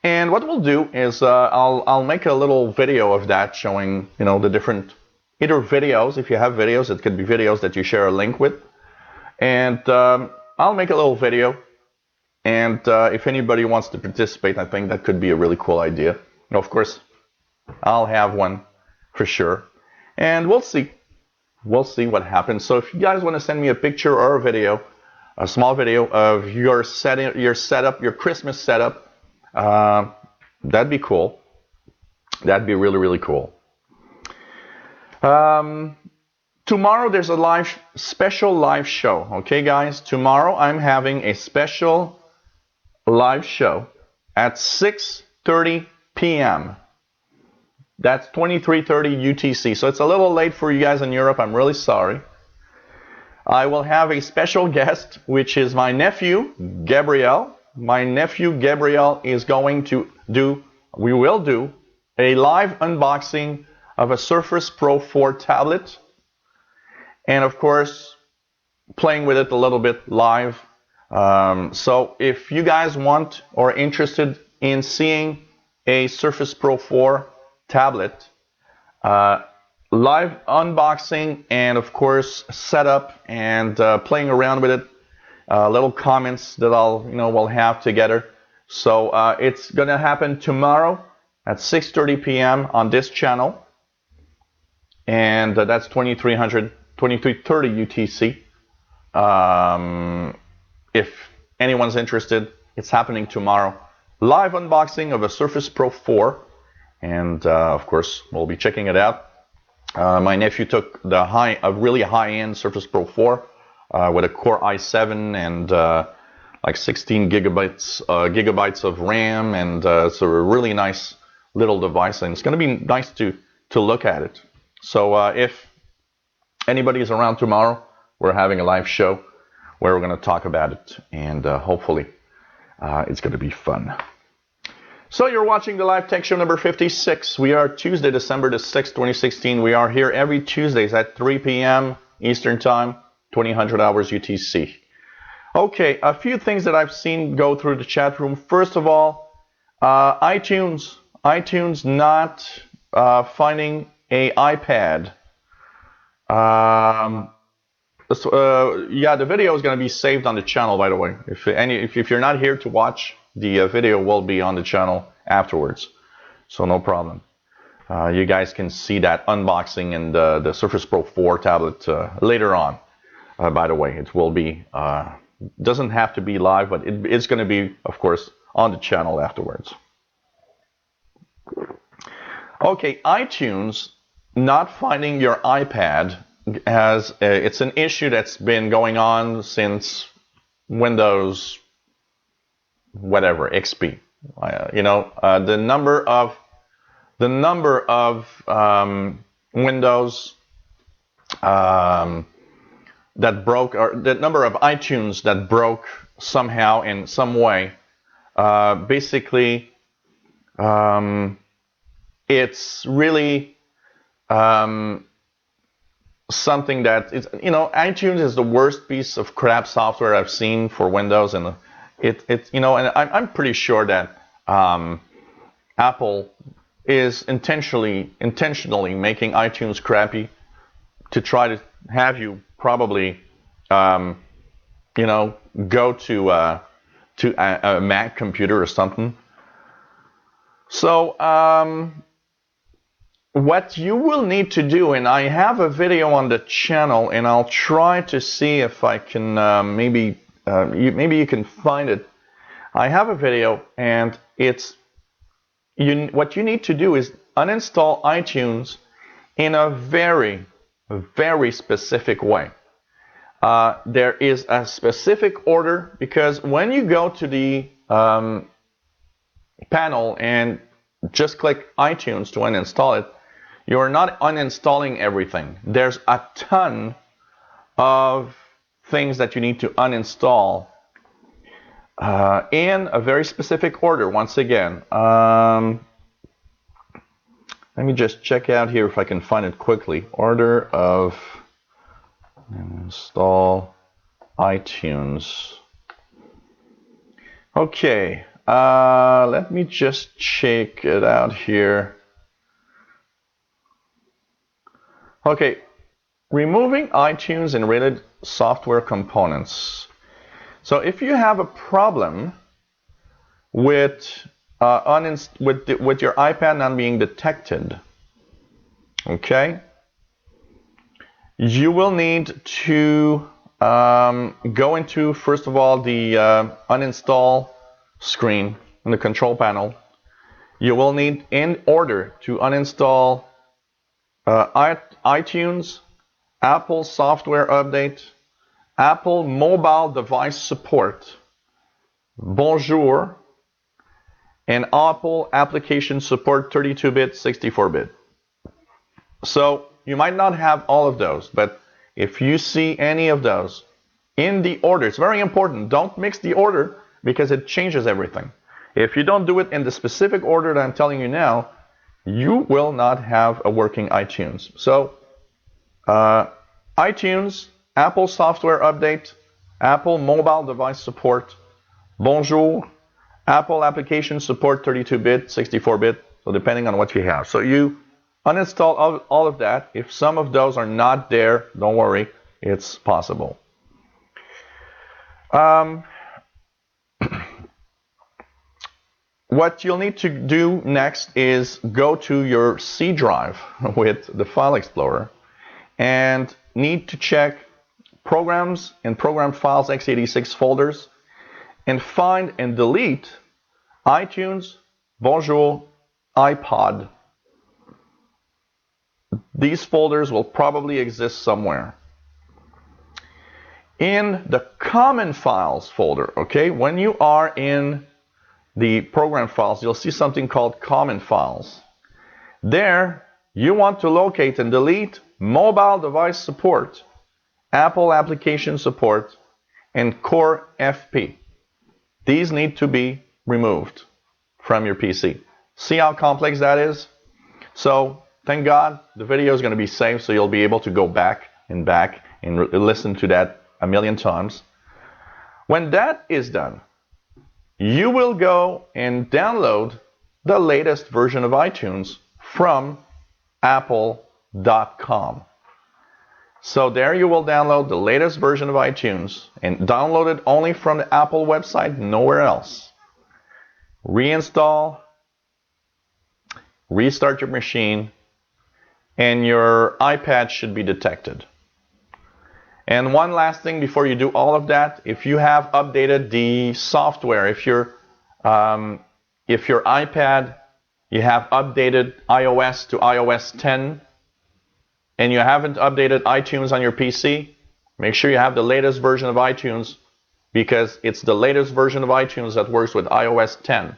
And what we'll do is I'll make a little video of that showing, the different, either videos, if you have videos, it could be videos that you share a link with. And I'll make a little video. And if anybody wants to participate, I think that could be a really cool idea. Of course, I'll have one for sure. And we'll see. We'll see what happens. So if you guys want to send me a picture or a video, a small video of your setup, your Christmas setup, that'd be cool. That'd be really, really cool. Tomorrow there's a special live show. Okay, guys? Tomorrow I'm having a special live show at 6:30 p.m. That's 23:30 UTC. So it's a little late for you guys in Europe. I'm really sorry. I will have a special guest, which is my nephew, Gabriel. My nephew, Gabriel, is going to we will do a live unboxing of a Surface Pro 4 tablet. And of course, playing with it a little bit live. So if you guys want or are interested in seeing a Surface Pro 4 tablet, live unboxing and of course setup and playing around with it, little comments that we'll have together. So it's gonna happen tomorrow at 6:30 p.m. on this channel, and that's 2330 UTC. If anyone's interested, it's happening tomorrow. Live unboxing of a Surface Pro 4, and of course we'll be checking it out. My nephew took a really high-end Surface Pro 4 with a Core i7 and like 16 gigabytes of RAM, and it's a really nice little device, and it's going to be nice to look at it. So if anybody is around tomorrow, we're having a live show where we're going to talk about it, and hopefully it's going to be fun. So you're watching the Live Tech Show number 56. We are Tuesday, December the 6th, 2016. We are here every Tuesdays at 3 p.m. Eastern Time, 2000 hours UTC. Okay, a few things that I've seen go through the chat room. First of all, iTunes not finding a iPad. Yeah, the video is going to be saved on the channel, by the way. If you're not here to watch, the video will be on the channel afterwards, so no problem. You guys can see that unboxing and the Surface Pro 4 tablet later on. By the way, it will be doesn't have to be live, but it's going to be, of course, on the channel afterwards. Okay, iTunes not finding your iPad it's an issue that's been going on since Windows whatever XP. The number of Windows that broke, or the number of iTunes that broke somehow in some way. Basically, it's really something that is, iTunes is the worst piece of crap software I've seen for Windows, and and I'm pretty sure that Apple is intentionally making iTunes crappy to try to have you probably go to a Mac computer or something. So what you will need to do, and I have a video on the channel, and I'll try to see if I can maybe you can find it. I have a video, and what you need to do is uninstall iTunes in a very, very specific way. There is a specific order, because when you go to the panel and just click iTunes to uninstall it, you're not uninstalling everything. There's a ton of things that you need to uninstall in a very specific order. Once again, let me just check out here if I can find it quickly. Order of install iTunes. Okay, let me just check it out here. Okay, removing iTunes and related software components. So if you have a problem with your iPad not being detected, okay, you will need to go into, first of all, the uninstall screen in the control panel. You will need, in order to uninstall iTunes, Apple Software Update, Apple Mobile Device Support, Bonjour, and Apple application support 32-bit, 64-bit. So you might not have all of those, but if you see any of those in the order, it's very important. Don't mix the order because it changes everything. If you don't do it in the specific order that I'm telling you now, you will not have a working iTunes. So iTunes, Apple software update, Apple mobile device support, Bonjour, Apple application support 32-bit, 64-bit, so depending on what you have. So you uninstall all of that. If some of those are not there, don't worry, it's possible. What you'll need to do next is go to your C drive with the File Explorer and need to check Programs and Program Files x86 folders and find and delete iTunes, Bonjour, iPod. These folders will probably exist somewhere. In the Common Files folder, okay, when you are in the program files, you'll see something called Common Files. There, you want to locate and delete mobile device support, Apple application support, and Core FP. These need to be removed from your PC. See how complex that is? So, thank God, the video is going to be saved, so you'll be able to go back and listen to that a million times. When that is done, you will go and download the latest version of iTunes from apple.com. So there you will download the latest version of iTunes and download it only from the Apple website, nowhere else. Reinstall, restart your machine, and your iPad should be detected. And one last thing before you do all of that, if you have updated the software, if your iPad, you have updated iOS to iOS 10, and you haven't updated iTunes on your PC, make sure you have the latest version of iTunes, because it's the latest version of iTunes that works with iOS 10.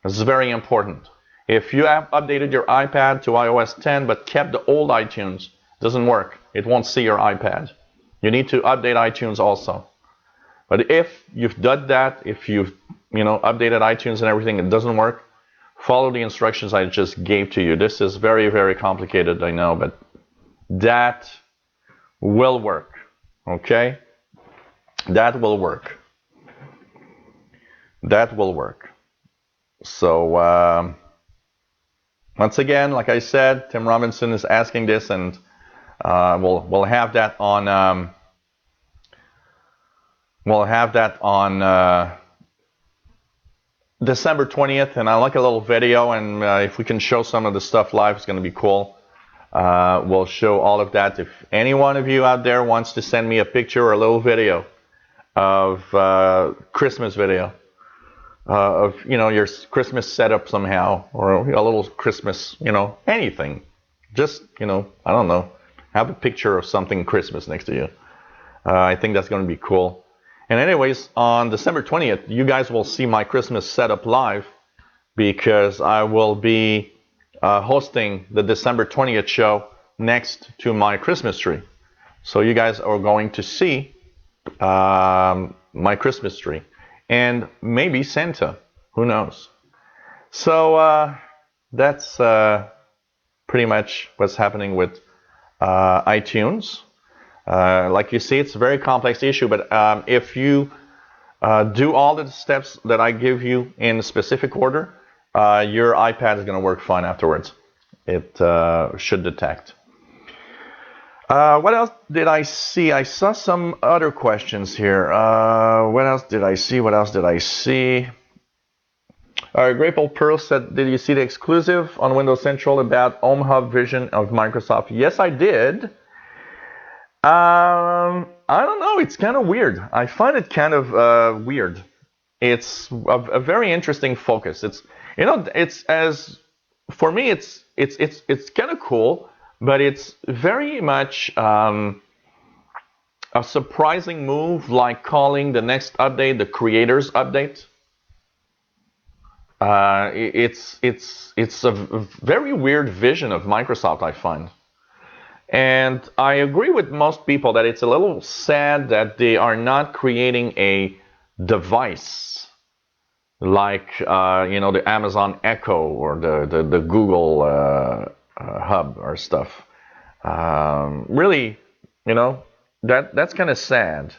This is very important. If you have updated your iPad to iOS 10 but kept the old iTunes, it doesn't work. It won't see your iPad. You need to update iTunes also. But if you've done that, if you've updated iTunes and everything, it doesn't work, follow the instructions I just gave to you. This is very, very complicated, I know, but that will work. Okay? That will work. That will work. So, once again, like I said, Tim Robinson is asking this, and we'll have that on December 20th, and I like a little video, and if we can show some of the stuff live, it's going to be cool. We'll show all of that. If any one of you out there wants to send me a picture or a little video of Christmas video of your Christmas setup somehow, or a little Christmas, anything, just I don't know. Have a picture of something Christmas next to you. I think that's going to be cool. And anyways, on December 20th, you guys will see my Christmas setup live, because I will be hosting the December 20th show next to my Christmas tree. So you guys are going to see my Christmas tree. And maybe Santa. Who knows? So that's pretty much what's happening with iTunes. Like you see, it's a very complex issue, but if you do all the steps that I give you in a specific order, your iPad is going to work fine afterwards. It should detect. What else did I see? I saw some other questions here. What else did I see? Grateful Pearl said, did you see the exclusive on Windows Central about Home Hub Vision of Microsoft? Yes, I did. I don't know. It's kind of weird. I find it kind of weird. It's a very interesting focus. For me, it's kind of cool, but it's very much a surprising move, like calling the next update the Creators Update. It's a very weird vision of Microsoft, I find. And I agree with most people that it's a little sad that they are not creating a device like the Amazon Echo or the Google Hub or stuff. Really, that's kind of sad.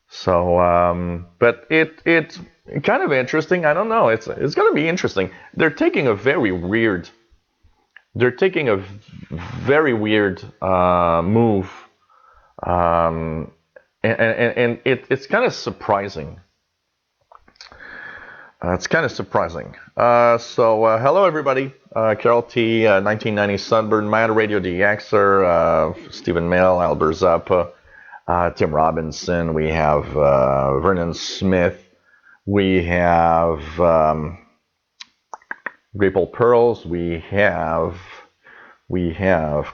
So, but it's kind of interesting. I don't know. It's going to be interesting. They're taking a very weird move, and it's kind of surprising. It's kind of surprising. So hello everybody. Carol T, 1990 Sunburn, Mad Radio DXer, Stephen Mail, Albert Zappa, Tim Robinson. We have Vernon Smith. We have Grapple Pearls. We have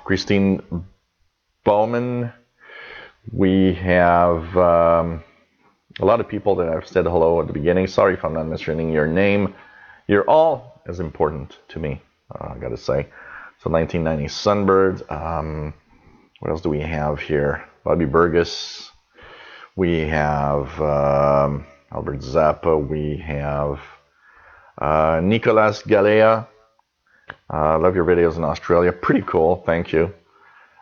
Christine Bowman. We have a lot of people that I've said hello at the beginning. Sorry if I'm not mentioning your name. You're all as important to me, I gotta say. So 1990 Sunbird. What else do we have here? Bobby Burgess. We have Albert Zappa. We have Nicolas Galea. Love your videos in Australia. Pretty cool. Thank you.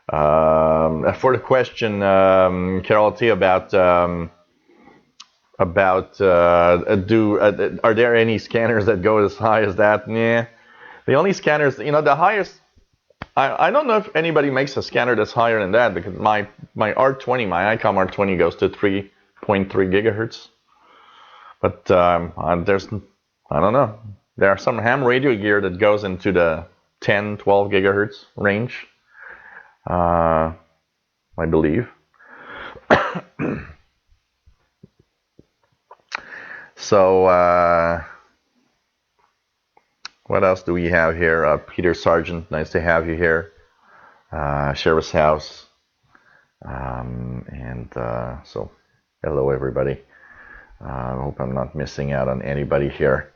For the question, Carol T, about are there any scanners that go as high as that? Yeah. The only scanners, the highest. I don't know if anybody makes a scanner that's higher than that, because my R20, my ICOM R20 goes to 3.3 gigahertz. But I don't know. There are some ham radio gear that goes into the 10, 12 gigahertz range, I believe. So, what else do we have here? Peter Sargent, nice to have you here. Sheriff's House. So, hello everybody. I hope I'm not missing out on anybody here.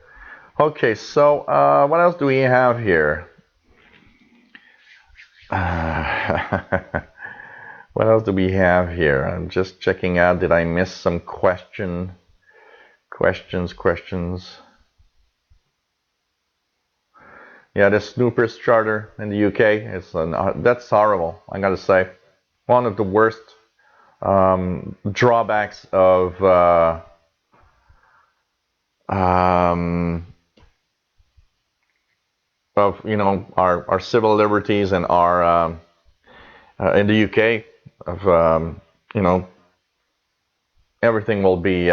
Okay, so what else do we have here? What else do we have here? I'm just checking out. Did I miss some questions? Yeah, the Snoopers charter in the UK, that's horrible, I gotta say. One of the worst drawbacks of our civil liberties and our in the UK of everything will be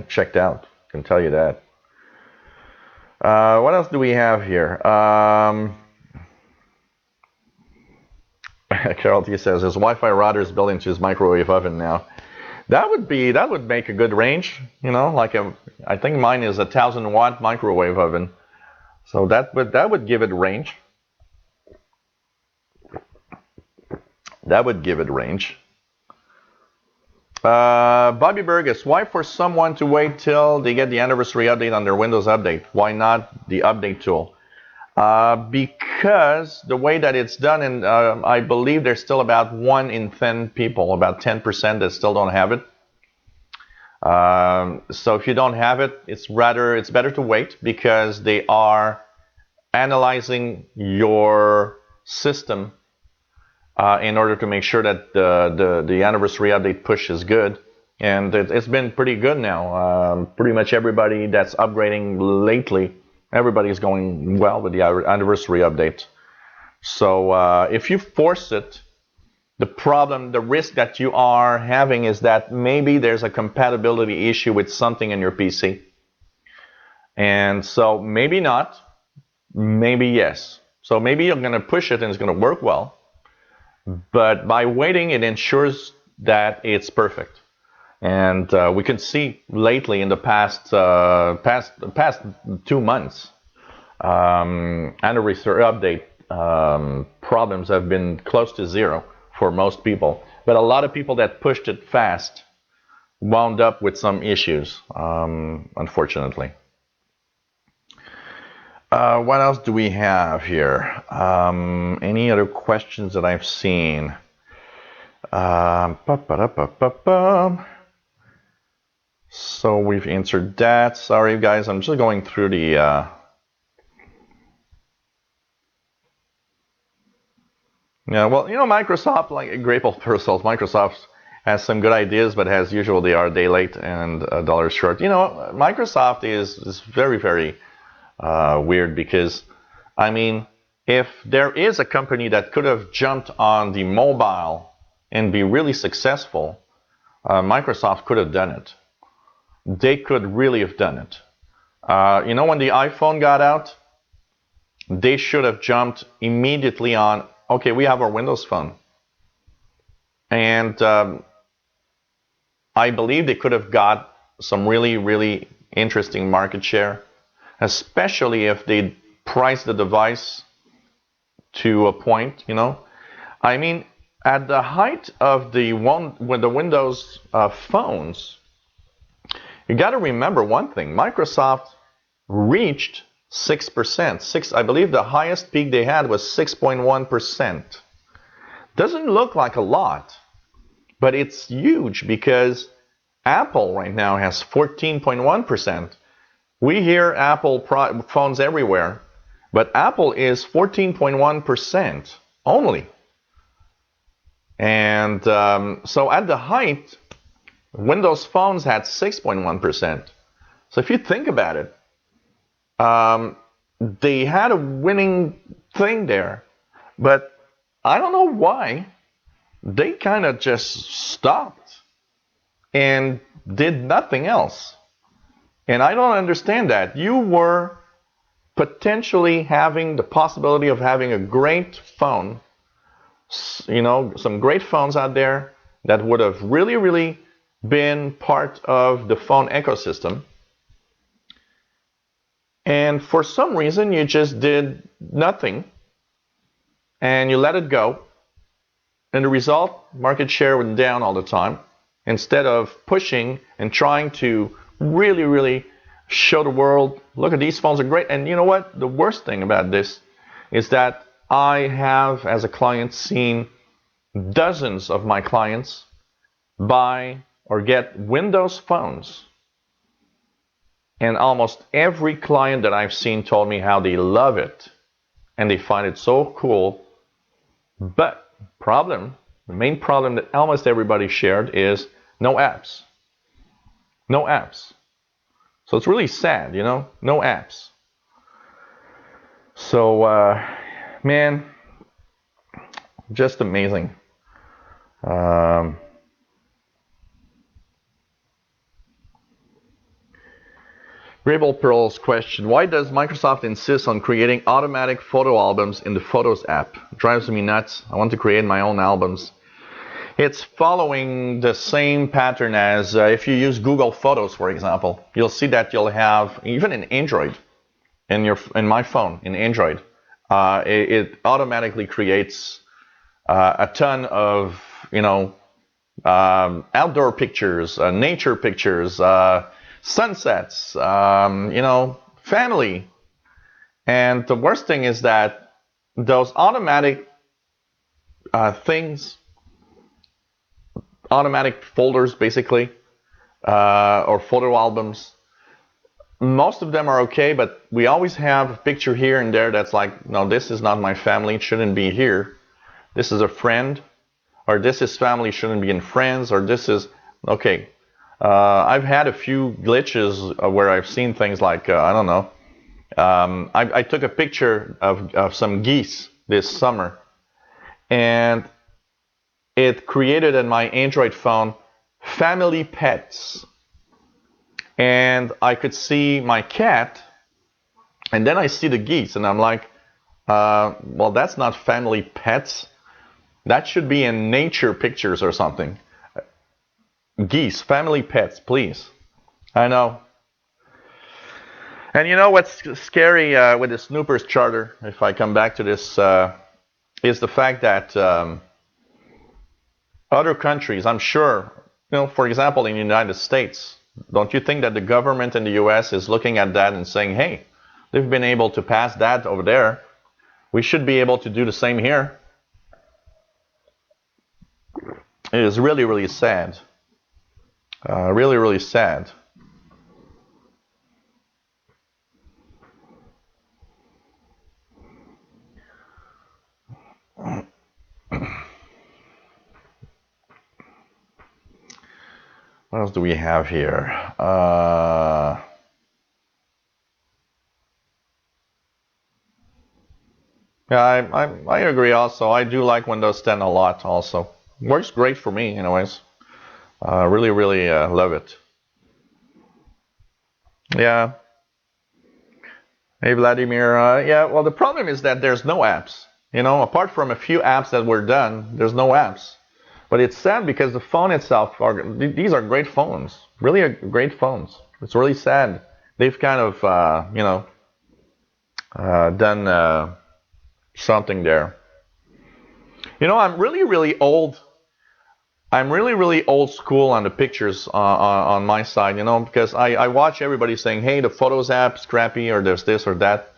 checked out. I can tell you that. What else do we have here? Carol T says his Wi-Fi router is built into his microwave oven now. That would make a good range. I think mine is a 1,000-watt microwave oven, so that would give it range. That would give it range. Bobby Burgess, why for someone to wait till they get the anniversary update on their Windows update? Why not the update tool? Because the way that it's done, and I believe there's still about 1 in 10 people, about 10% that still don't have it. So if you don't have it, it's better to wait, because they are analyzing your system in order to make sure that the anniversary update push is good. And it's been pretty good now. Pretty much everybody that's upgrading lately, everybody's going well with the anniversary update. So if you force it, the risk that you are having is that maybe there's a compatibility issue with something in your PC. And so maybe not, maybe yes. So maybe you're going to push it and it's going to work well. But by waiting, it ensures that it's perfect. And we can see lately in the past 2 months, anniversary update problems have been close to zero for most people. But a lot of people that pushed it fast wound up with some issues, unfortunately. What else do we have here? Any other questions that I've seen? So we've answered that. Sorry, guys, I'm just going through the... Yeah, well, Microsoft, like grateful for results, Microsoft has some good ideas, but as usual, they are a day late and a dollar short. Microsoft is very, very weird because, I mean, if there is a company that could have jumped on the mobile and be really successful, Microsoft could have done it. They could really have done it. When the iPhone got out, they should have jumped immediately on, okay, we have our Windows Phone. And I believe they could have got some really, really interesting market share, especially if they priced the device to a point, I mean, at the height of when the Windows phones, you got to remember one thing. Microsoft reached 6%. I believe the highest peak they had was 6.1%. Doesn't look like a lot, but it's huge because Apple right now has 14.1%. We hear Apple phones everywhere, but Apple is 14.1% only. And so at the height, Windows phones had 6.1%. So if you think about it, they had a winning thing there, but I don't know why they kind of just stopped and did nothing else. And I don't understand that. You were potentially having the possibility of having a great phone, some great phones out there that would have really, really been part of the phone ecosystem. And for some reason, you just did nothing and you let it go. And the result, market share went down all the time instead of pushing and trying to really, really show the world, look at these phones are great. And you know what? The worst thing about this is that I have, as a client, seen dozens of my clients buy or get Windows phones. And almost every client that I've seen told me how they love it and they find it so cool. But the main problem that almost everybody shared is no apps. No apps. So it's really sad, no apps. So, man, just amazing. Grable Pearl's question: why does Microsoft insist on creating automatic photo albums in the Photos app? It drives me nuts. I want to create my own albums. It's following the same pattern as if you use Google Photos, for example. You'll see that you'll have, even in Android, in my phone, in Android, it automatically creates a ton of, outdoor pictures, nature pictures, sunsets, family. And the worst thing is that those automatic things, automatic folders basically, or photo albums, most of them are okay, but we always have a picture here and there that's like, no, this is not my family, it shouldn't be here. This is a friend, or this is family, shouldn't be in friends, or this is, okay. I've had a few glitches where I've seen things like, I don't know, I took a picture of some geese this summer, and it created in my Android phone family pets. And I could see my cat, and then I see the geese, and I'm like, well, that's not family pets. That should be in nature pictures or something. Geese, family pets, please. I know. And you know what's scary with the Snoopers charter, if I come back to this, is the fact that other countries, I'm sure, for example, in the United States, don't you think that the government in the US is looking at that and saying, hey, they've been able to pass that over there. We should be able to do the same here. It is really, really sad. Really, really sad. What else do we have here? Yeah, I agree also. I do like Windows 10 a lot also. Works great for me anyways. Really, really love it. Yeah. Hey, Vladimir. Yeah, well, the problem is that there's no apps. Apart from a few apps that were done, there's no apps. But it's sad because the phone itself, these are great phones. Really great phones. It's really sad. They've kind of, done something there. I'm really, really old. I'm really, really old school on the pictures on my side, because I watch everybody saying, hey, the Photos app's crappy, or there's this or that.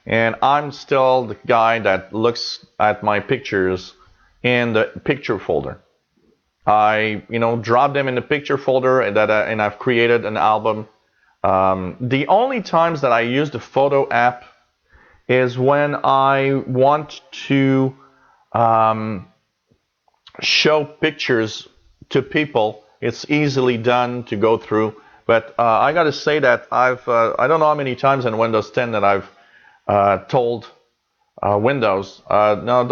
And I'm still the guy that looks at my pictures in the picture folder. I, drop them in the picture folder, and I've created an album. The only times that I use the Photo app is when I want to show pictures to people. It's easily done to go through. But I got to say that I don't know how many times in Windows 10 that I've told Windows, no,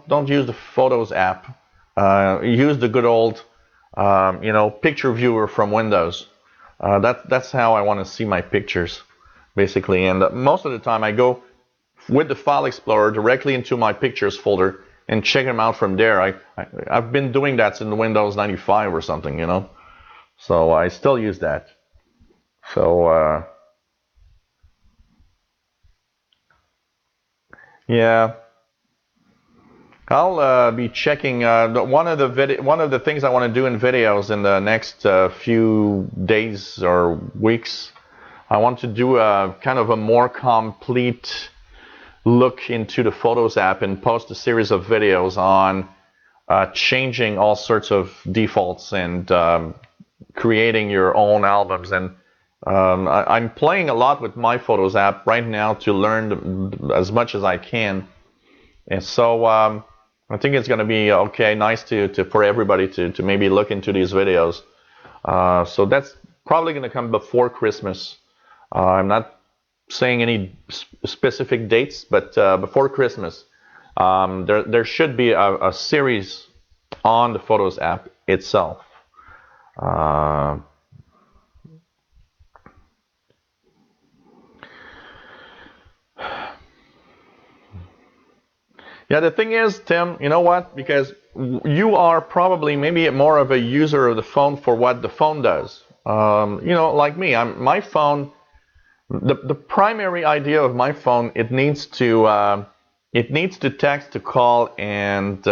don't use the Photos app. Use the good old, picture viewer from Windows. That's how I want to see my pictures, basically. And most of the time, I go with the File Explorer directly into my Pictures folder and check them out from there. I've been doing that since Windows 95 or something, So I still use that. So yeah. I'll be checking one of the things I want to do in videos in the next few days or weeks. I want to do a kind of a more complete look into the Photos app and post a series of videos on changing all sorts of defaults and creating your own albums. And I'm playing a lot with my Photos app right now to learn as much as I can. And so I think it's going to be nice for everybody to maybe look into these videos. So that's probably going to come before Christmas. I'm not saying any specific dates, but before Christmas, there should be a series on the Photos app itself. Yeah, the thing is, Tim, you know what? Because you are probably maybe more of a user of the phone for what the phone does. Like me, my phone. The primary idea of my phone, it needs to text, to call, and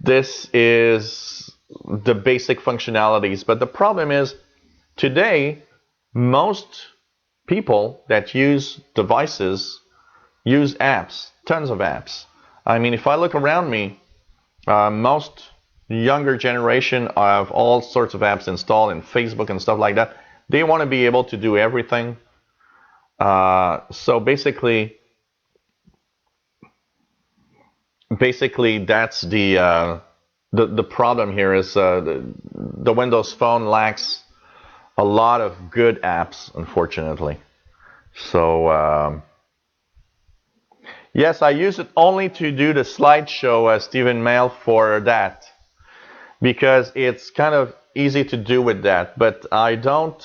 this is the basic functionalities. But the problem is, today, most people that use devices use apps, tons of apps. I mean, if I look around me, most younger generation have all sorts of apps installed, and Facebook and stuff like that. They want to be able to do everything. So basically, that's the problem here is the Windows Phone lacks a lot of good apps, unfortunately. So yes, I use it only to do the slideshow, Stephen Mail, for that, because it's kind of easy to do with that. But I don't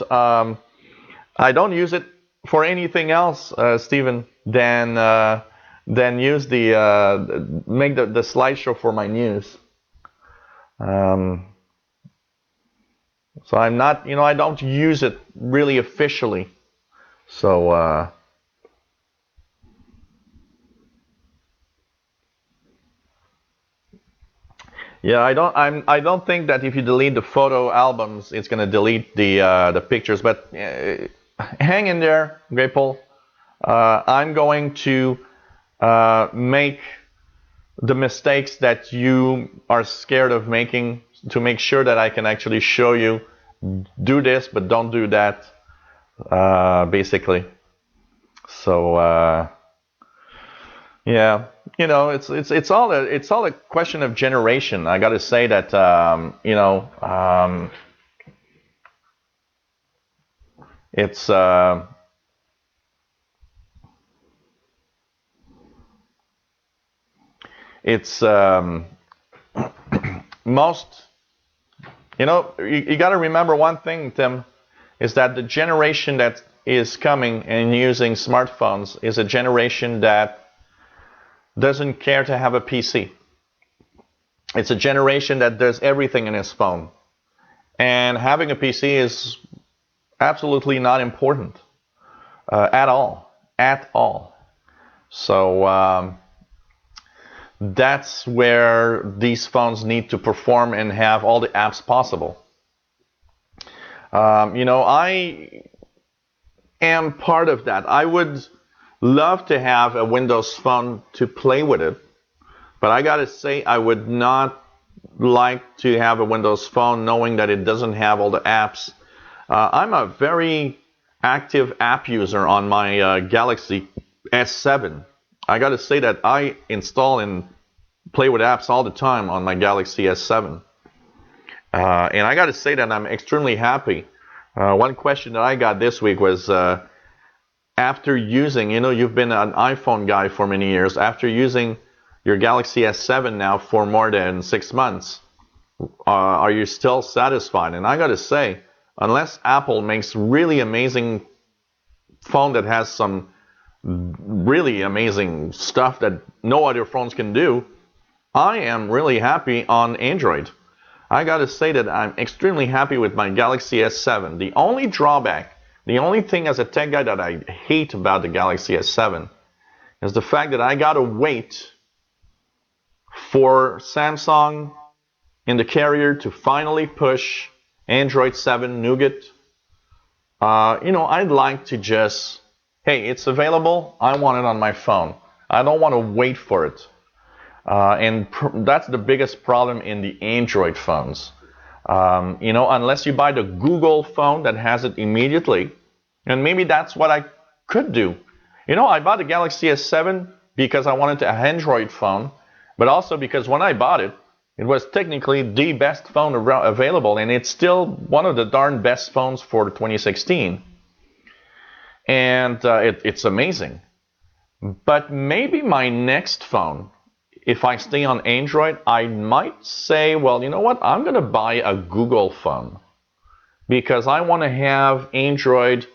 use it for anything else, Stephen, than use make the slideshow for my news. So I'm not, I don't use it really officially. So Yeah, I don't think that if you delete the photo albums, it's gonna delete the pictures. But hang in there, Grapple. I'm going to make the mistakes that you are scared of making to make sure that I can actually show you do this, but don't do that. Basically. So yeah, it's all a question of generation. I got to say that it's it's most you got to remember one thing, Tim, is that the generation that is coming and using smartphones is a generation that doesn't care to have a PC. It's a generation that does everything in his phone. And having a PC is absolutely not important at all. At all. So that's where these phones need to perform and have all the apps possible. I am part of that. I would love to have a Windows phone to play with it, but I gotta say I would not like to have a Windows phone knowing that it doesn't have all the apps. I'm a very active app user on my Galaxy S7. I gotta say that I install and play with apps all the time on my Galaxy S7. And I gotta say that I'm extremely happy. One question that I got this week was after using, you've been an iPhone guy for many years. After using your Galaxy S7 now for more than 6 months, are you still satisfied? And I got to say, unless Apple makes really amazing phone that has some really amazing stuff that no other phones can do, I am really happy on Android. I got to say that I'm extremely happy with my Galaxy S7. The only drawback, the only thing as a tech guy that I hate about the Galaxy S7 is the fact that I got to wait for Samsung in the carrier to finally push Android 7 Nougat. I'd like to just, hey, it's available. I want it on my phone. I don't want to wait for it. And that's the biggest problem in the Android phones. Unless you buy the Google phone that has it immediately, and maybe that's what I could do. I bought the Galaxy S7 because I wanted an Android phone, but also because when I bought it, it was technically the best phone available, and it's still one of the darn best phones for 2016. And it's amazing. But maybe my next phone, if I stay on Android, I might say, well, you know what? I'm going to buy a Google phone because I want to have Android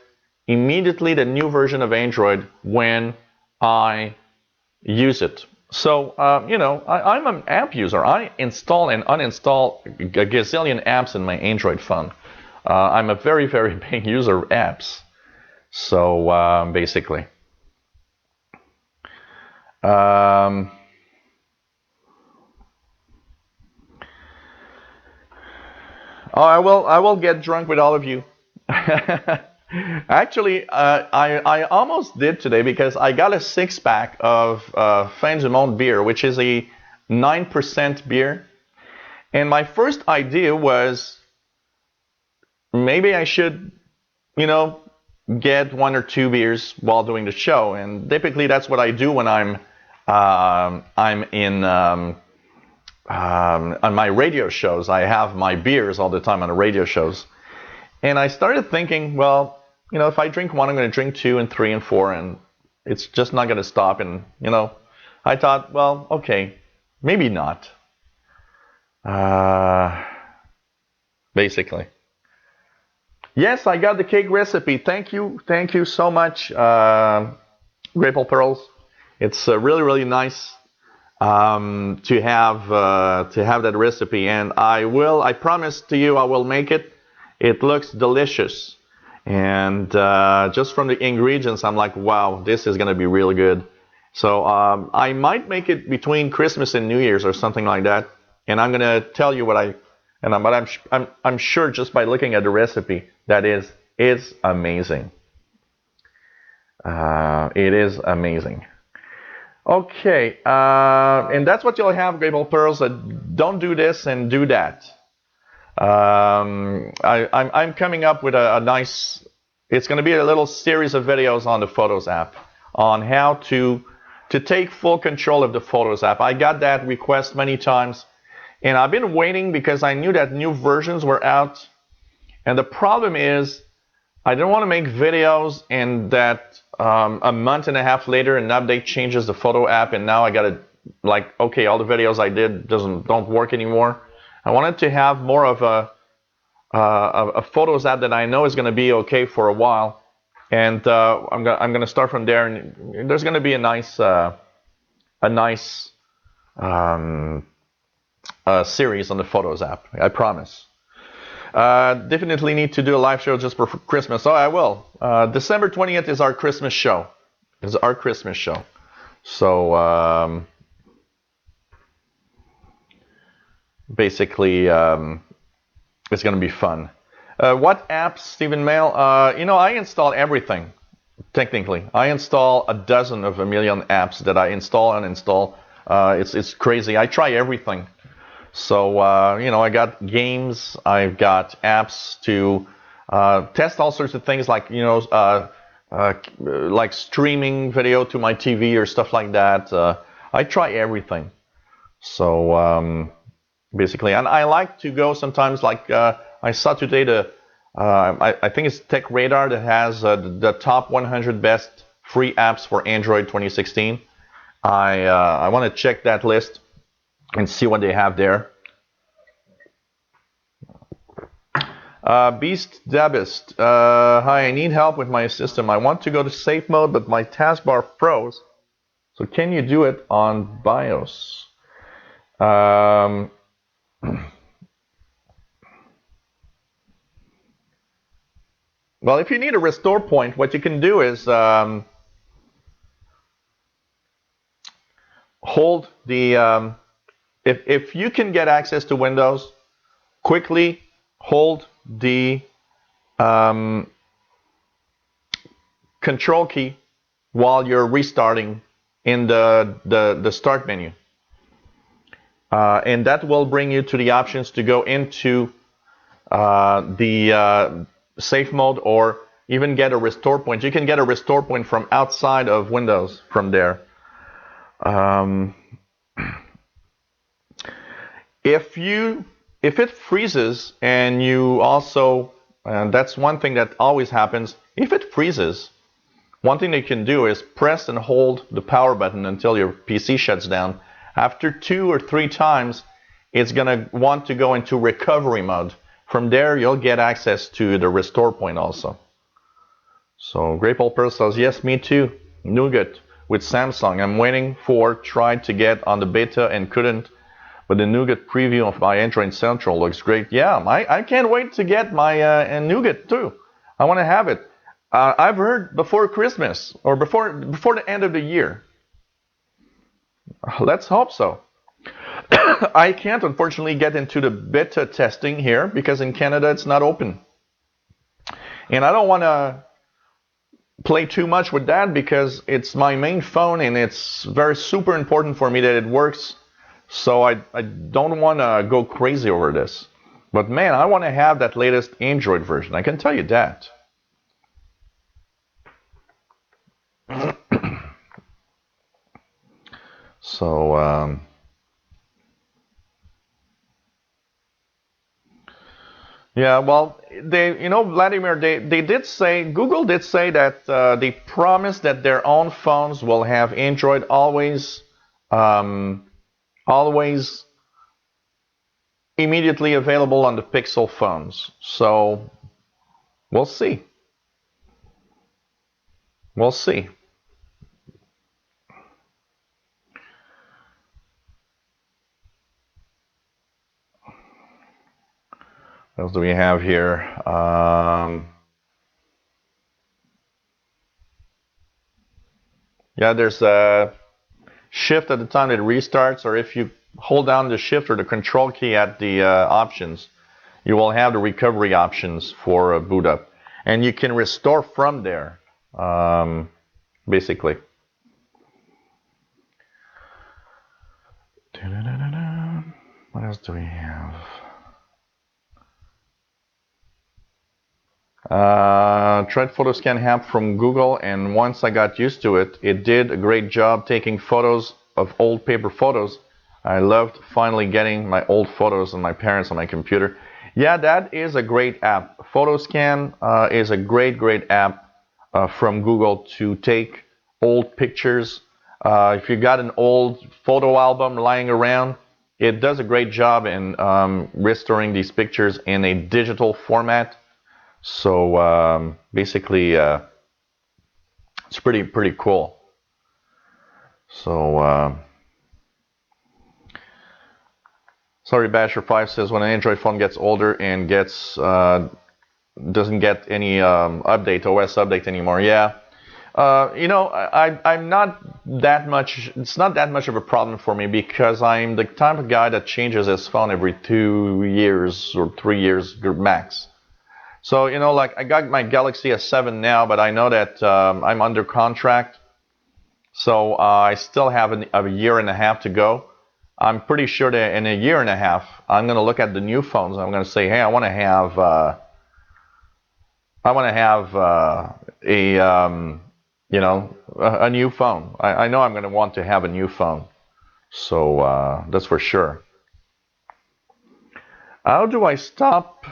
immediately, the new version of Android, when I use it. So, I'm an app user. I install and uninstall a gazillion apps in my Android phone. I'm a very, very big user of apps. So, basically. I will get drunk with all of you. Actually, I almost did today because I got a 6-pack of Fin du Monde beer, which is a 9% beer. And my first idea was maybe I should, get 1 or 2 beers while doing the show. And typically that's what I do when I'm in on my radio shows. I have my beers all the time on the radio shows. And I started thinking, well, if I drink 1, I'm going to drink 2 and 3 and 4, and it's just not going to stop. And, I thought, well, okay, maybe not. Basically. Yes, I got the cake recipe. Thank you so much, Grateful Pearls. It's really, really nice to have that recipe, and I promise to you, I will make it. It looks delicious, and just from the ingredients, I'm like, wow, this is gonna be really good. So I might make it between Christmas and New Year's or something like that. And I'm gonna tell you what I'm sure just by looking at the recipe that is amazing. It is amazing. Okay, and that's what you'll have, Grable Pearls. Don't do this and do that. I'm coming up with a nice. It's going to be a little series of videos on the Photos app on how to take full control of the Photos app. I got that request many times, and I've been waiting because I knew that new versions were out. And the problem is, I didn't want to make videos and that a month and a half later an update changes the photo app, and now I gotta okay, all the videos I did don't work anymore. I wanted to have more of a Photos app that I know is going to be okay for a while, and I'm gonna start from there. And there's going to be a nice series on the Photos app. I promise. Definitely need to do a live show just for Christmas. Oh, I will. December 20th is our Christmas show. So basically, it's going to be fun. What apps, Stephen Mail? I install everything. Technically, I install a dozen of a million apps that I install and uninstall. It's crazy. I try everything. So, I got games, I've got apps to test all sorts of things like, like streaming video to my TV or stuff like that. I try everything. So, basically, and I like to go sometimes like I saw today I think it's Tech Radar that has the top 100 best free apps for Android 2016. I want to check that list and see what they have there. Beast Dabist. Hi, I need help with my system. I want to go to safe mode, but my taskbar froze. So can you do it on BIOS? Well, if you need a restore point, what you can do is hold the if you can get access to Windows, quickly hold the control key while you're restarting in the start menu, and that will bring you to the options to go into the safe mode or even get a restore point. You can get a restore point from outside of Windows from there. If it freezes and you also, and that's one thing that always happens, if it freezes, one thing that you can do is press and hold the power button until your PC shuts down. After 2 or 3 times, it's going to want to go into recovery mode. From there, you'll get access to the restore point also. So Grateful Pearl says, yes, me too. Nougat with Samsung. I'm waiting for, tried to get on the beta and couldn't. But the Nougat preview of my Android Central looks great. Yeah, I can't wait to get my Nougat too. I want to have it. I've heard before Christmas or before the end of the year. Let's hope so. I can't unfortunately get into the beta testing here because in Canada it's not open. And I don't want to play too much with that because it's my main phone and it's very super important for me that it works. So I don't want to go crazy over this. But man, I want to have that latest Android version. I can tell you that. So, yeah, well, Vladimir, they did say, Google did say that they promised that their own phones will have Android always immediately available on the Pixel phones. So we'll see. We'll see. What else do we have here? Yeah, there's a shift at the time it restarts, or if you hold down the shift or the control key at the options, you will have the recovery options for boot up. And you can restore from there, basically. What else do we have? Tried PhotoScan app from Google, and once I got used to it, it did a great job taking photos of old paper photos. I loved finally getting my old photos of my parents on my computer. Yeah, that is a great app. PhotoScan is a great app from Google to take old pictures. If you got an old photo album lying around, it does a great job in restoring these pictures in a digital format. So basically, it's pretty cool. So sorry, Basher5 says when an Android phone gets older and gets doesn't get any update, OS update anymore. Yeah, you know, I'm not that much. It's not that much of a problem for me because I'm the type of guy that changes his phone every 2 years or 3 years max. So, you know, like I got my Galaxy S7 now, but I know that I'm under contract. So I still have a year and a half to go. I'm pretty sure that in a year and a half, I'm going to look at the new phones. I'm going to say, hey, I want to have you know, a new phone. I know I'm going to want to have a new phone. So that's for sure. How do I stop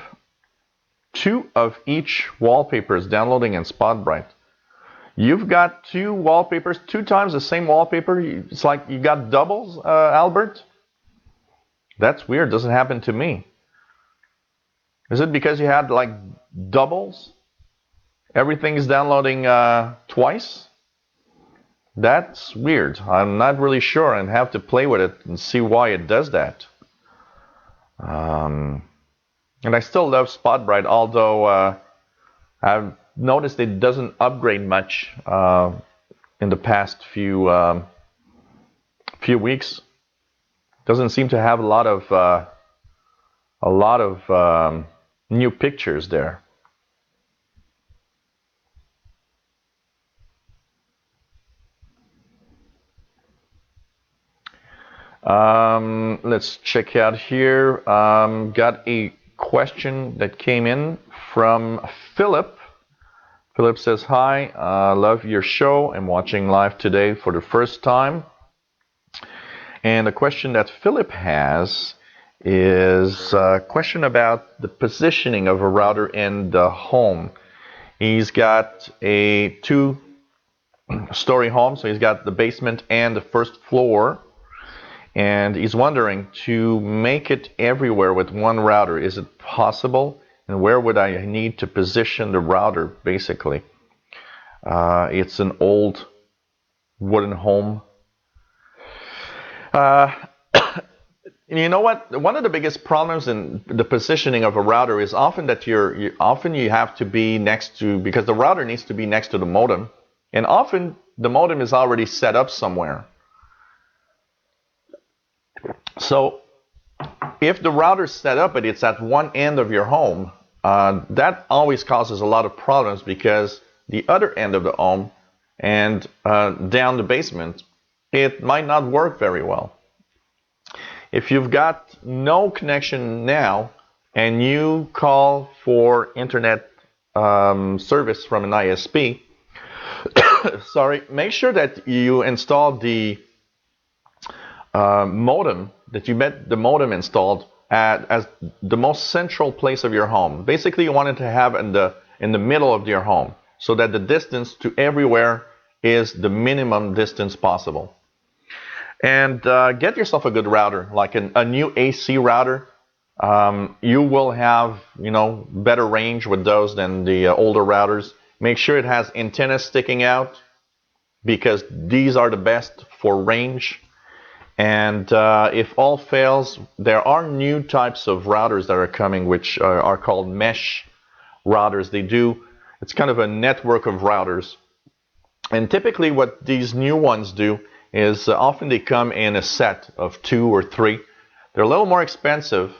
2 of each wallpapers downloading in SpotBright? You've got 2 wallpapers, 2 times the same wallpaper. It's like you got doubles, Albert. That's weird. Doesn't happen to me. Is it because you had like doubles? Everything is downloading twice? That's weird. I'm not really sure and have to play with it and see why it does that. And I still love SpotBright, although I've noticed it doesn't upgrade much in the past few weeks. Doesn't seem to have a lot of new pictures there. Let's check out here. Got a question that came in from Philip. Philip says, hi, love your show. I'm watching live today for the first time. And the question that Philip has is a question about the positioning of a router in the home. He's got a 2-story home, so he's got the basement and the first floor. And he's wondering, to make it everywhere with one router, is it possible? And where would I need to position the router, basically? It's an old wooden home. You know what? One of the biggest problems in the positioning of a router is often that often you have to be next to, because the router needs to be next to the modem. And often the modem is already set up somewhere. So if the router's set up but it's at one end of your home, that always causes a lot of problems because the other end of the home and down the basement, it might not work very well. If you've got no connection now and you call for internet service from an ISP, sorry, make sure that you install the modem, that you get the modem installed as the most central place of your home. Basically, you want it to have in the middle of your home, so that the distance to everywhere is the minimum distance possible. And get yourself a good router, like a new AC router. You will have, you know, better range with those than the older routers. Make sure it has antennas sticking out, because these are the best for range. And if all fails, there are new types of routers that are coming, which are called mesh routers. It's kind of a network of routers. And typically what these new ones do is often they come in a set of 2 or 3. They're a little more expensive,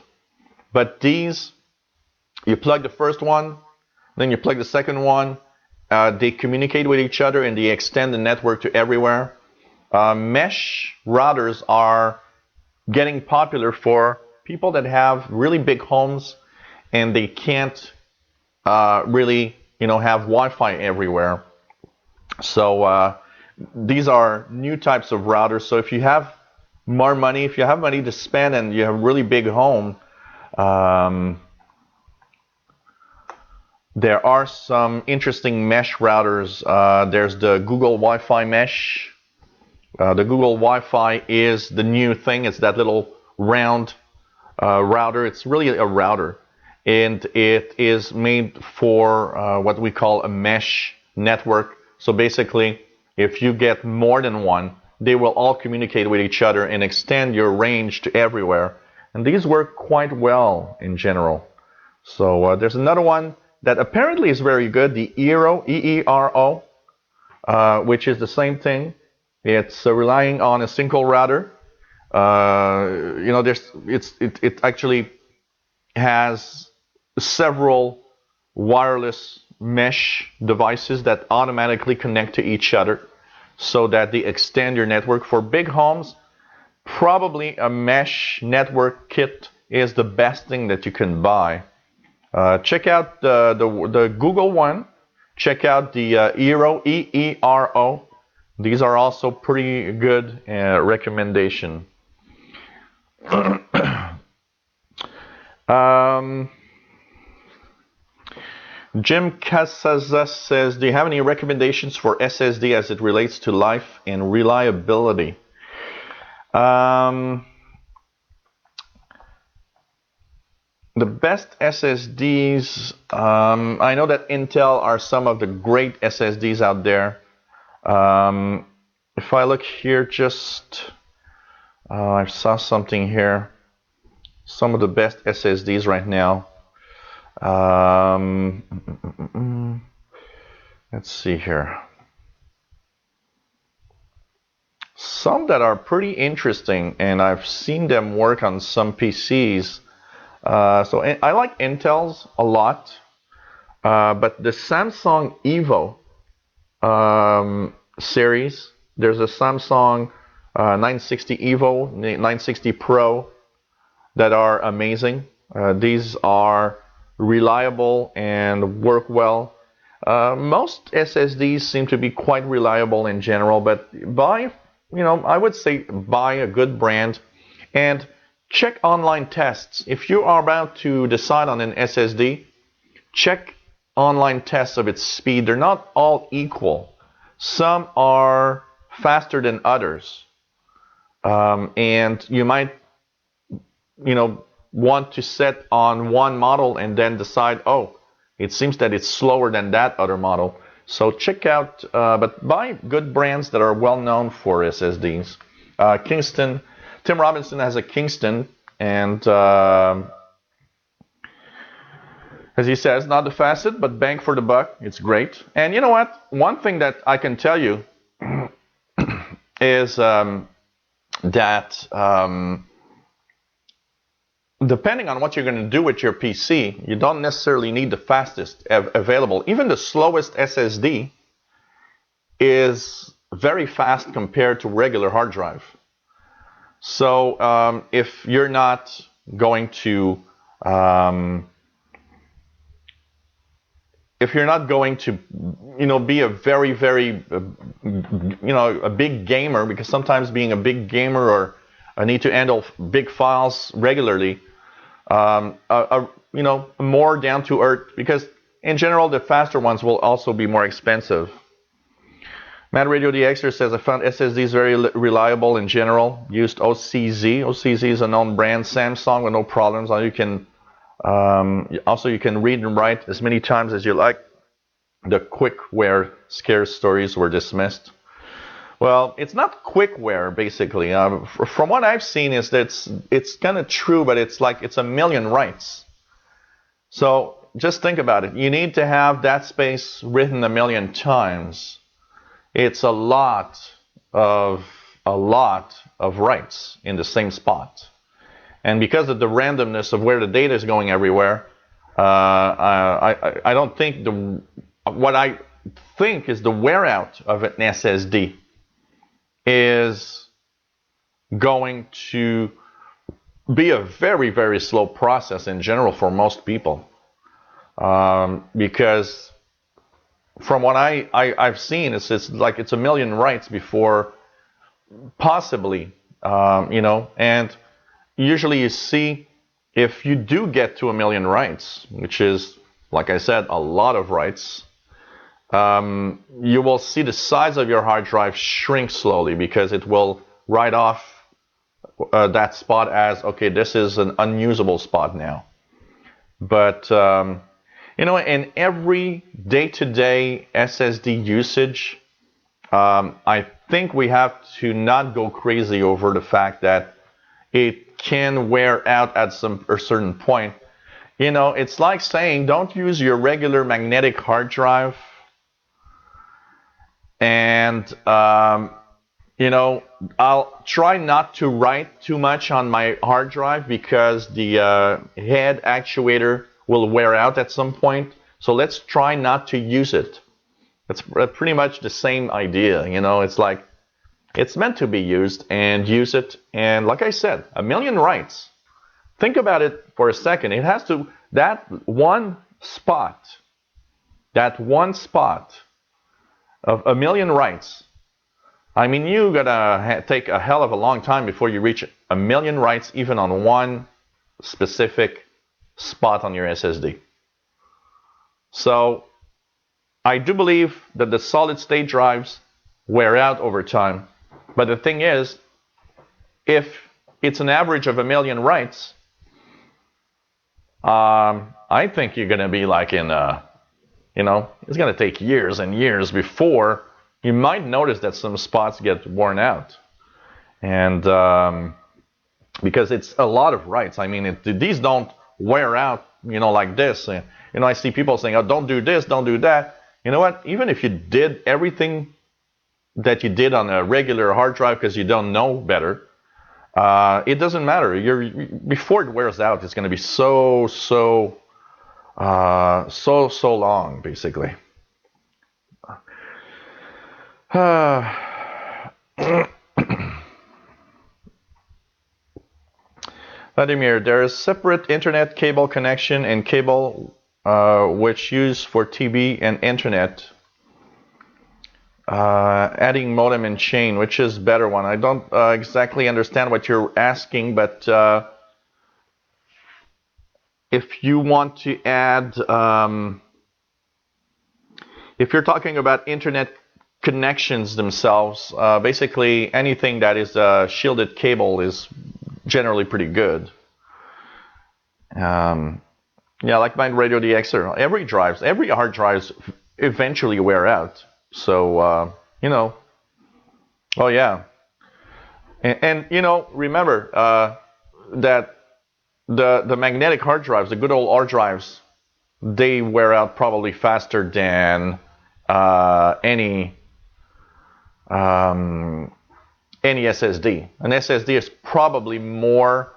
but these, you plug the first one, then you plug the second one. They communicate with each other and they extend the network to everywhere. Mesh routers are getting popular for people that have really big homes and they can't really, have Wi-Fi everywhere. So these are new types of routers. So if you have more money, if you have money to spend and you have a really big home, there are some interesting mesh routers. There's the Google Wi-Fi mesh. The Google Wi-Fi is the new thing. It's that little round router. It's really a router. And it is made for what we call a mesh network. So basically, if you get more than one, they will all communicate with each other and extend your range to everywhere. And these work quite well in general. So there's another one that apparently is very good, the Eero, E-E-R-O, which is the same thing. It's relying on a single router. It actually has several wireless mesh devices that automatically connect to each other so that they extend your network. For big homes, probably a mesh network kit is the best thing that you can buy. Check out the Google one. Check out the Eero, E-E-R-O. These are also pretty good recommendation. Jim Casazas says, do you have any recommendations for SSD as it relates to life and reliability? The best SSDs, I know that Intel are some of the great SSDs out there. If I look here, I saw something here. Some of the best SSDs right now. Let's see here. Some that are pretty interesting, and I've seen them work on some PCs. So I like Intel's a lot, but the Samsung Evo series, there's a Samsung 960 Evo, 960 Pro that are amazing. These are reliable and work well. Most SSDs seem to be quite reliable in general, but I would say buy a good brand and check online tests. If you are about to decide on an SSD, check online tests of its speed. They're not all equal. Some are faster than others. And you might, want to set on one model and then decide, oh, it seems that it's slower than that other model. So check out, but buy good brands that are well known for SSDs. Kingston, Tim Robinson has a Kingston, and as he says, not the fastest, but bang for the buck. It's great. And you know what? One thing that I can tell you is that depending on what you're going to do with your PC, you don't necessarily need the fastest available. Even the slowest SSD is very fast compared to regular hard drive. So if you're not going to be a very, very, a big gamer, because sometimes being a big gamer or need to handle big files regularly, more down to earth, because in general the faster ones will also be more expensive. Mad Radio DXer says, I found SSDs very reliable in general. Used OCZ. OCZ is a known brand. Samsung with no problems. You can read and write as many times as you like. The quickware scare stories were dismissed. Well, it's not quickware, basically. From what I've seen, is that it's kind of true, but it's like it's a million writes. So just think about it. You need to have that space written a million times. It's a lot of a lot of writes in the same spot. And because of the randomness of where the data is going everywhere, I don't think what I think is the wear out of an SSD is going to be a very, very slow process in general for most people. Because from what I've seen, it's like it's a million writes before possibly, and usually you see if you do get to a million writes, which is, like I said, a lot of writes, you will see the size of your hard drive shrink slowly because it will write off that spot as, okay, this is an unusable spot now. But, in every day-to-day SSD usage, I think we have to not go crazy over the fact that it can wear out at a certain point. It's like saying don't use your regular magnetic hard drive. And, I'll try not to write too much on my hard drive because the head actuator will wear out at some point. So let's try not to use it. It's pretty much the same idea. It's like it's meant to be used and use it. And like I said, a million writes. Think about it for a second. It has to, that one spot of a million writes. I mean, you gotta take a hell of a long time before you reach a million writes, even on one specific spot on your SSD. So I do believe that the solid state drives wear out over time. But the thing is, if it's an average of a million writes, I think you're gonna be like in it's gonna take years and years before you might notice that some spots get worn out. And because it's a lot of writes. I mean, these don't wear out, like this. I see people saying, oh, don't do this, don't do that. You know what? Even if you did everything that you did on a regular hard drive because you don't know better, it doesn't matter. Before it wears out, it's going to be so long, basically. Vladimir, there is separate internet cable connection and cable which used for TV and internet. Adding modem and chain, which is better one? I don't exactly understand what you're asking, but if you want to add, if you're talking about internet connections themselves, basically anything that is a shielded cable is generally pretty good. Yeah, like my Radio DXer, every hard drives eventually wear out. So, oh yeah. And remember that the magnetic hard drives, the good old hard drives, they wear out probably faster than any SSD. An SSD is probably more,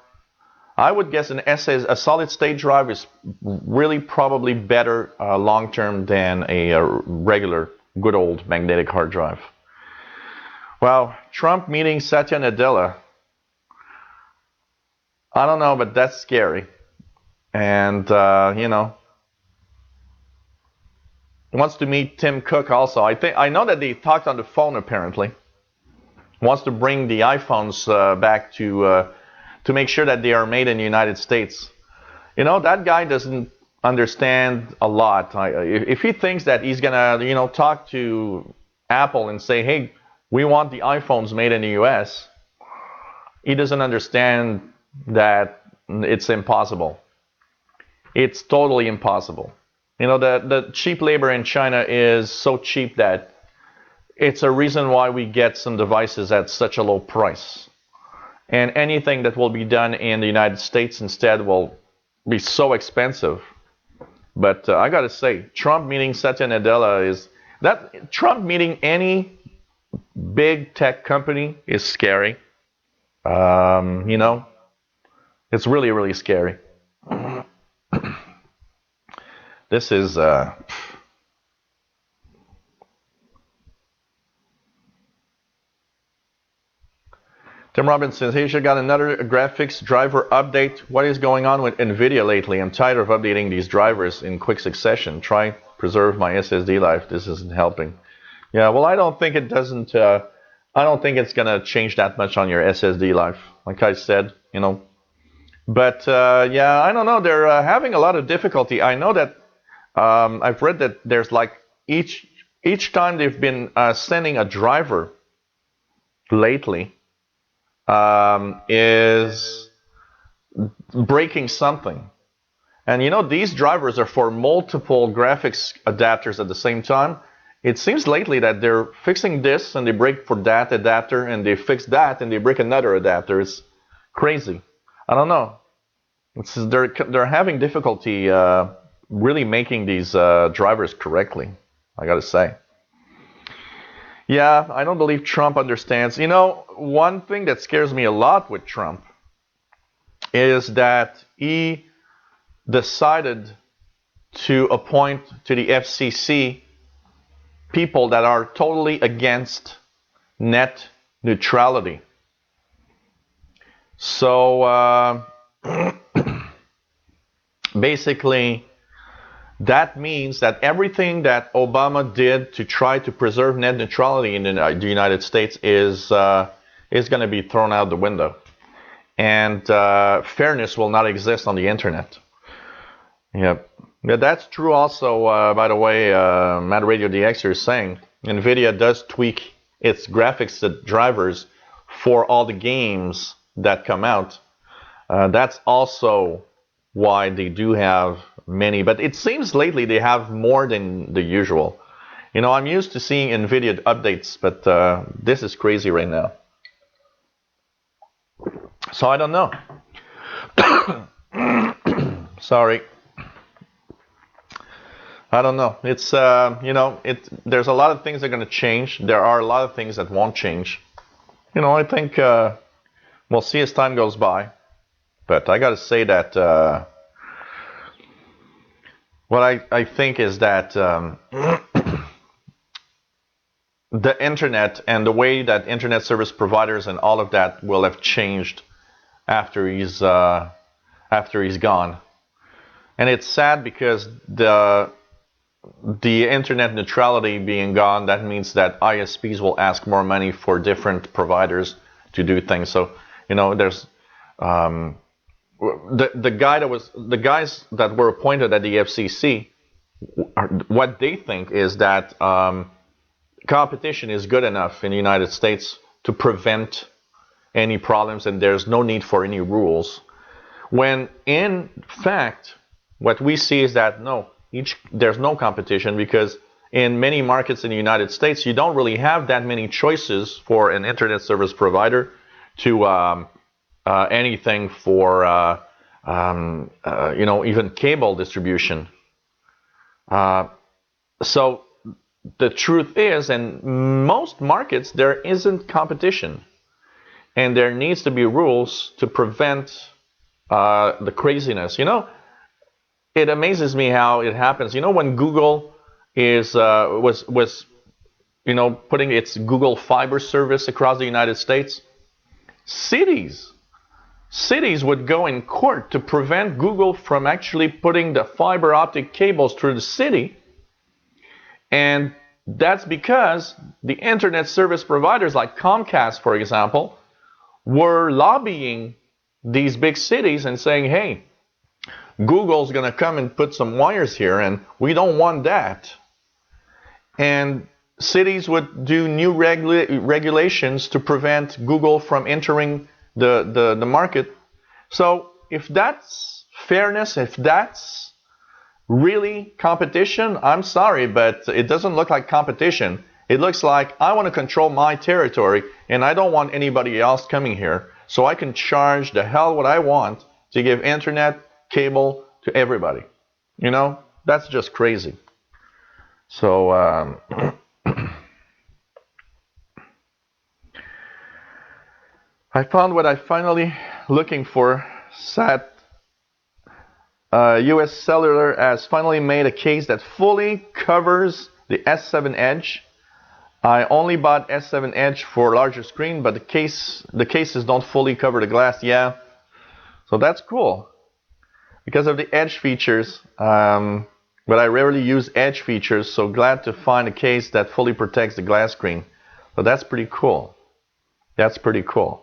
I would guess a solid state drive is really probably better long term than a regular good old magnetic hard drive. Well, Trump meeting Satya Nadella. I don't know, but that's scary. And, he wants to meet Tim Cook also. I know that they talked on the phone apparently. Wants to bring the iPhones back to make sure that they are made in the United States. That guy doesn't understand a lot. If he thinks that he's gonna, talk to Apple and say, hey, we want the iPhones made in the US, he doesn't understand that it's impossible. It's totally impossible. The cheap labor in China is so cheap that it's a reason why we get some devices at such a low price. And anything that will be done in the United States instead will be so expensive. But I gotta say, Trump meeting Satya Nadella Trump meeting any big tech company is scary. You know, it's really, really scary. This is Tim Robinson. Hey, you got another graphics driver update. What is going on with NVIDIA lately? I'm tired of updating these drivers in quick succession. Try preserve my SSD life. This isn't helping. Yeah, well, I don't think it doesn't. I don't think it's gonna change that much on your SSD life. Like I said, you know. But yeah, I don't know. They're having a lot of difficulty. I know that I've read that there's like each time they've been sending a driver lately is breaking something. And you know, these drivers are for multiple graphics adapters at the same time. It seems lately that they're fixing this and they break for that adapter, and they fix that and they break another adapter. It's crazy. I don't know. They're having difficulty really making these drivers correctly, I gotta say. Yeah, I don't believe Trump understands. You know, one thing that scares me a lot with Trump is that he decided to appoint to the FCC people that are totally against net neutrality. So basically, that means that everything that Obama did to try to preserve net neutrality in the United States is going to be thrown out the window, and fairness will not exist on the internet. Yep. Yeah, that's true also, by the way, Mad Radio DX is saying NVIDIA does tweak its graphics drivers for all the games that come out. That's also why they do have many, but it seems lately they have more than the usual. You know, I'm used to seeing NVIDIA updates, but this is crazy right now. So I don't know. Sorry. I don't know. It's you know, there's a lot of things that are going to change. There are a lot of things that won't change. You know, I think we'll see as time goes by. But I got to say that what I think is that the internet and the way that internet service providers and all of that will have changed after he's gone. And it's sad because the internet neutrality being gone, that means that ISPs will ask more money for different providers to do things. So, you know, there's the guys that were appointed at the FCC, what they think is that competition is good enough in the United States to prevent any problems, and there's no need for any rules. When in fact, what we see is that there's no competition, because in many markets in the United States, you don't really have that many choices for an internet service provider to anything for you know, even cable distribution. So the truth is, in most markets, there isn't competition, and there needs to be rules to prevent the craziness. You know, it amazes me how it happens. You know, when Google was you know, putting its Google Fiber service across the United States, cities would go in court to prevent Google from actually putting the fiber optic cables through the city. And that's because the internet service providers like Comcast, for example, were lobbying these big cities and saying, hey, Google's going to come and put some wires here, and we don't want that. And cities would do new regulations to prevent Google from entering the market. So if that's fairness, if that's really competition, I'm sorry, but it doesn't look like competition. It looks like I want to control my territory, and I don't want anybody else coming here, so I can charge the hell what I want to give internet, cable to everybody. You know, that's just crazy. So I found what I finally looking for. US Cellular has finally made a case that fully covers the S7 Edge. I only bought S7 Edge for larger screen, but the cases don't fully cover the glass. Yeah, so that's cool because of the Edge features. But I rarely use Edge features, so glad to find a case that fully protects the glass screen. So that's pretty cool. That's pretty cool.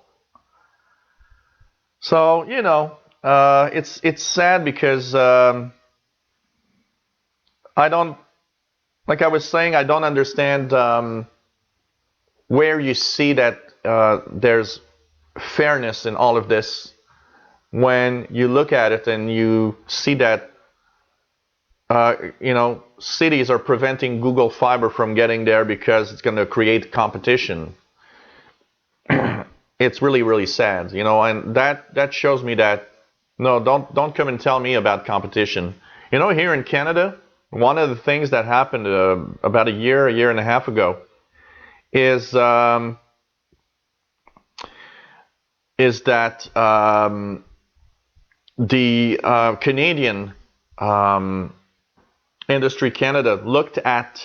So, you know, it's sad because I don't, like I was saying, I don't understand where you see that there's fairness in all of this when you look at it and you see that, you know, cities are preventing Google Fiber from getting there because it's going to create competition. It's really, really sad, you know, and that shows me that, no, don't come and tell me about competition. You know, here in Canada, one of the things that happened about a year and a half ago is that the Canadian Industry Canada looked at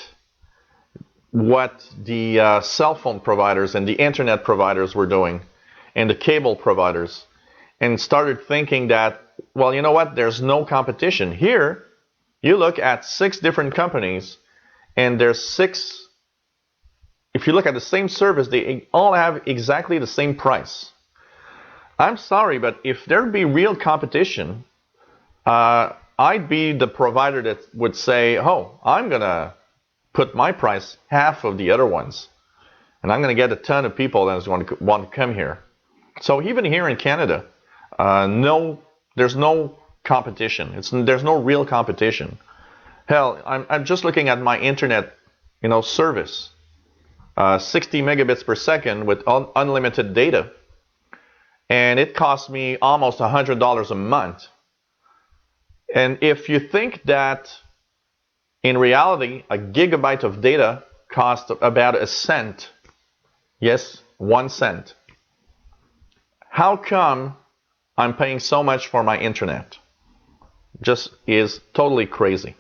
what the cell phone providers and the internet providers were doing and the cable providers, and started thinking that, well, you know what, there's no competition. Here, you look at 6 different companies, and there's 6, if you look at the same service, they all have exactly the same price. I'm sorry, but if there'd be real competition, I'd be the provider that would say, oh, I'm going to put my price half of the other ones, and I'm going to get a ton of people that want to come here. So even here in Canada, there's no competition. There's no real competition. Hell, I'm just looking at my internet, you know, service, 60 megabits per second with unlimited data, and it costs me almost $100 a month. And if you think that in reality, a gigabyte of data costs about a cent. Yes, 1 cent. How come I'm paying so much for my internet? Just is totally crazy.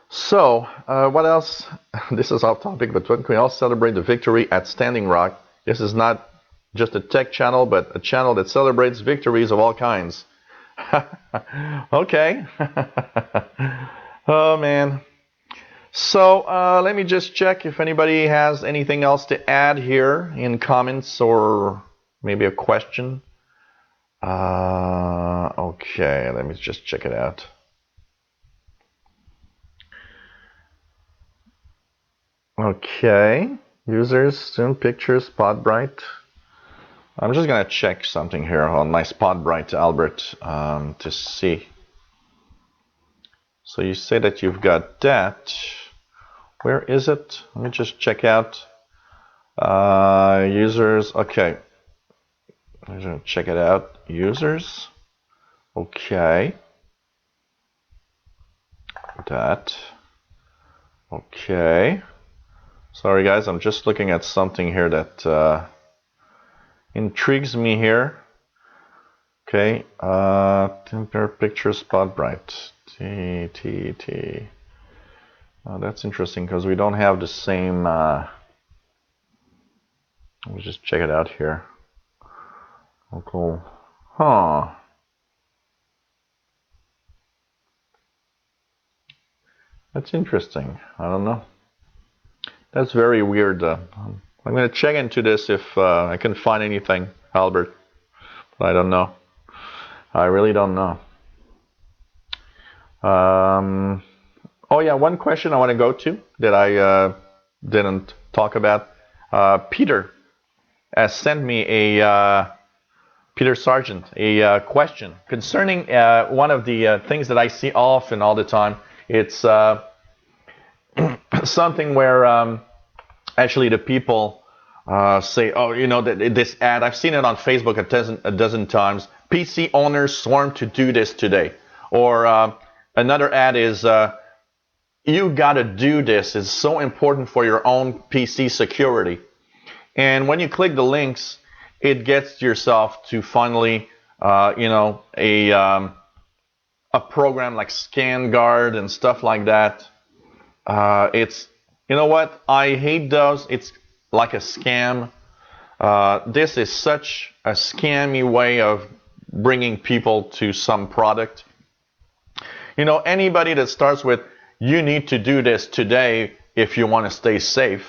So, what else? This is off topic, but when can we all celebrate the victory at Standing Rock? This is not just a tech channel, but a channel that celebrates victories of all kinds. Okay. Oh, man. So let me just check if anybody has anything else to add here in comments or maybe a question. Okay, let me just check it out. Okay, users, student pictures, Spotbright. I'm just going to check something here on my Spotbright, Albert, to see. So you say that you've got that. Where is it? Let me just check out. Users, okay. I'm going to check it out. Users. Okay. That. Okay. Sorry guys, I'm just looking at something here that intrigues me here. Okay, compare picture Spotbright. T. That's interesting because we don't have the same. Let me just check it out here. Oh, cool. Huh. That's interesting. I don't know. That's very weird. I'm going to check into this if I can find anything, Albert. But I don't know. I really don't know. Oh yeah, one question I want to go to that I didn't talk about. Peter has sent me Peter Sargent a question concerning one of the things that I see often all the time. It's something where actually the people say, oh, you know, this ad, I've seen it on Facebook a dozen times. PC owners swarm to do this today. Or another ad is you gotta do this. It's so important for your own PC security. And when you click the links, it gets yourself to finally, a program like ScanGuard and stuff like that. It's, you know what? I hate those. It's like a scam. This is such a scammy way of bringing people to some product. Anybody that starts with, you need to do this today if you want to stay safe,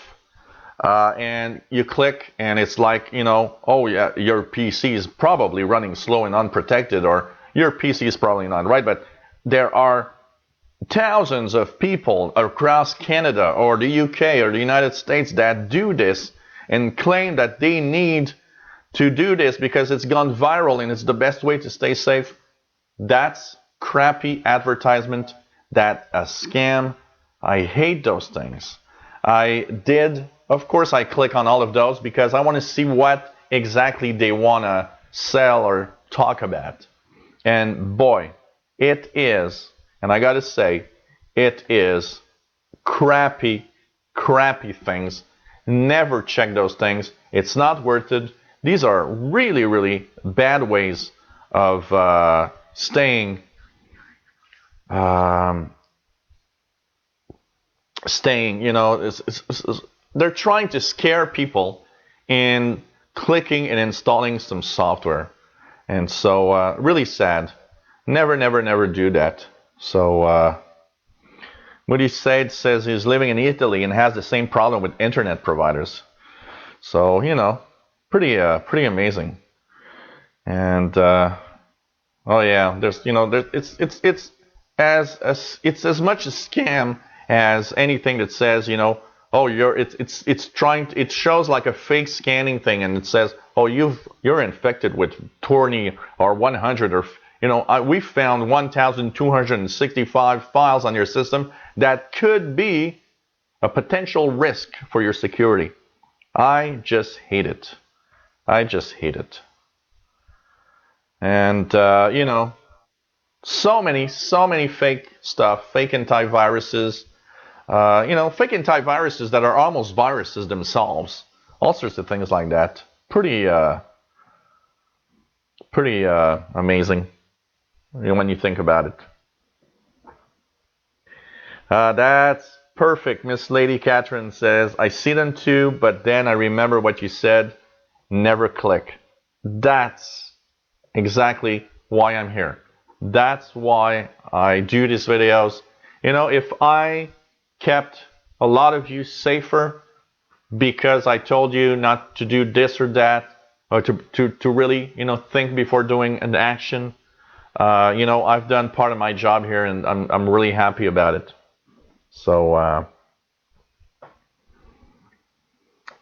and you click and it's like, oh yeah, your PC is probably running slow and unprotected, or your PC is probably not right, but there are thousands of people across Canada or the UK or the United States that do this and claim that they need to do this because it's gone viral and it's the best way to stay safe. That's crappy advertisement. That's a scam. I hate those things. Of course, I click on all of those because I want to see what exactly they want to sell or talk about. And boy, it is, and I got to say, it is crappy things. Never check those things. It's not worth it. These are really, really bad ways of staying, they're trying to scare people in clicking and installing some software. And so, really sad. Never do that. So, Moody Said says he's living in Italy and has the same problem with internet providers. So, pretty amazing. And, oh yeah, it's as much a scam as anything that says, it shows like a fake scanning thing, and it says, oh, you're infected with 20 or 100 or we found 1,265 files on your system that could be a potential risk for your security. I just hate it. And so many fake stuff, fake antiviruses. Fake antiviruses that are almost viruses themselves. All sorts of things like that. Pretty amazing when you think about it. That's perfect. Miss Lady Catherine says, I see them too, but then I remember what you said. Never click. That's exactly why I'm here. That's why I do these videos. If I kept a lot of you safer because I told you not to do this or that, or to really, think before doing an action, I've done part of my job here, and I'm really happy about it. So,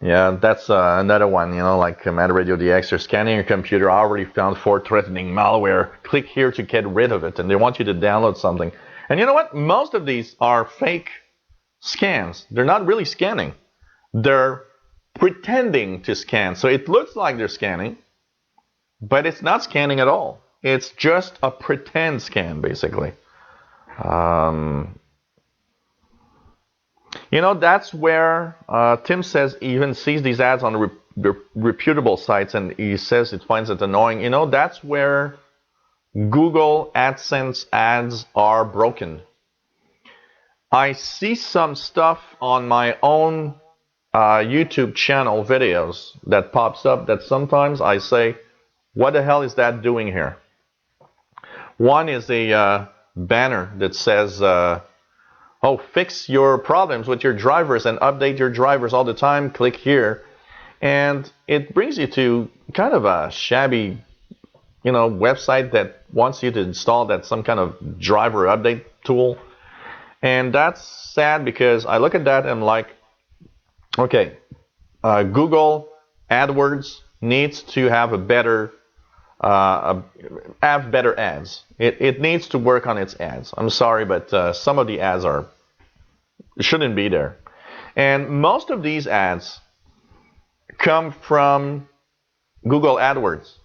yeah, that's another one, like Mad Radio DX. You're scanning your computer, I already found 4 threatening malware. Click here to get rid of it, and they want you to download something. And you know what? Most of these are fake scans. They're not really scanning. They're pretending to scan. So it looks like they're scanning, but it's not scanning at all. It's just a pretend scan, basically. That's where Tim says he even sees these ads on reputable sites, and he says it finds it annoying. That's where Google AdSense ads are broken. I see some stuff on my own YouTube channel videos that pops up that sometimes I say, what the hell is that doing here? One is a banner that says, oh, fix your problems with your drivers and update your drivers all the time. Click here. And it brings you to kind of a shabby, website that wants you to install some kind of driver update tool. And that's sad because I look at that and I'm like, okay, Google AdWords needs to have better ads. It needs to work on its ads. I'm sorry, but some of the ads shouldn't be there. And most of these ads come from Google AdWords.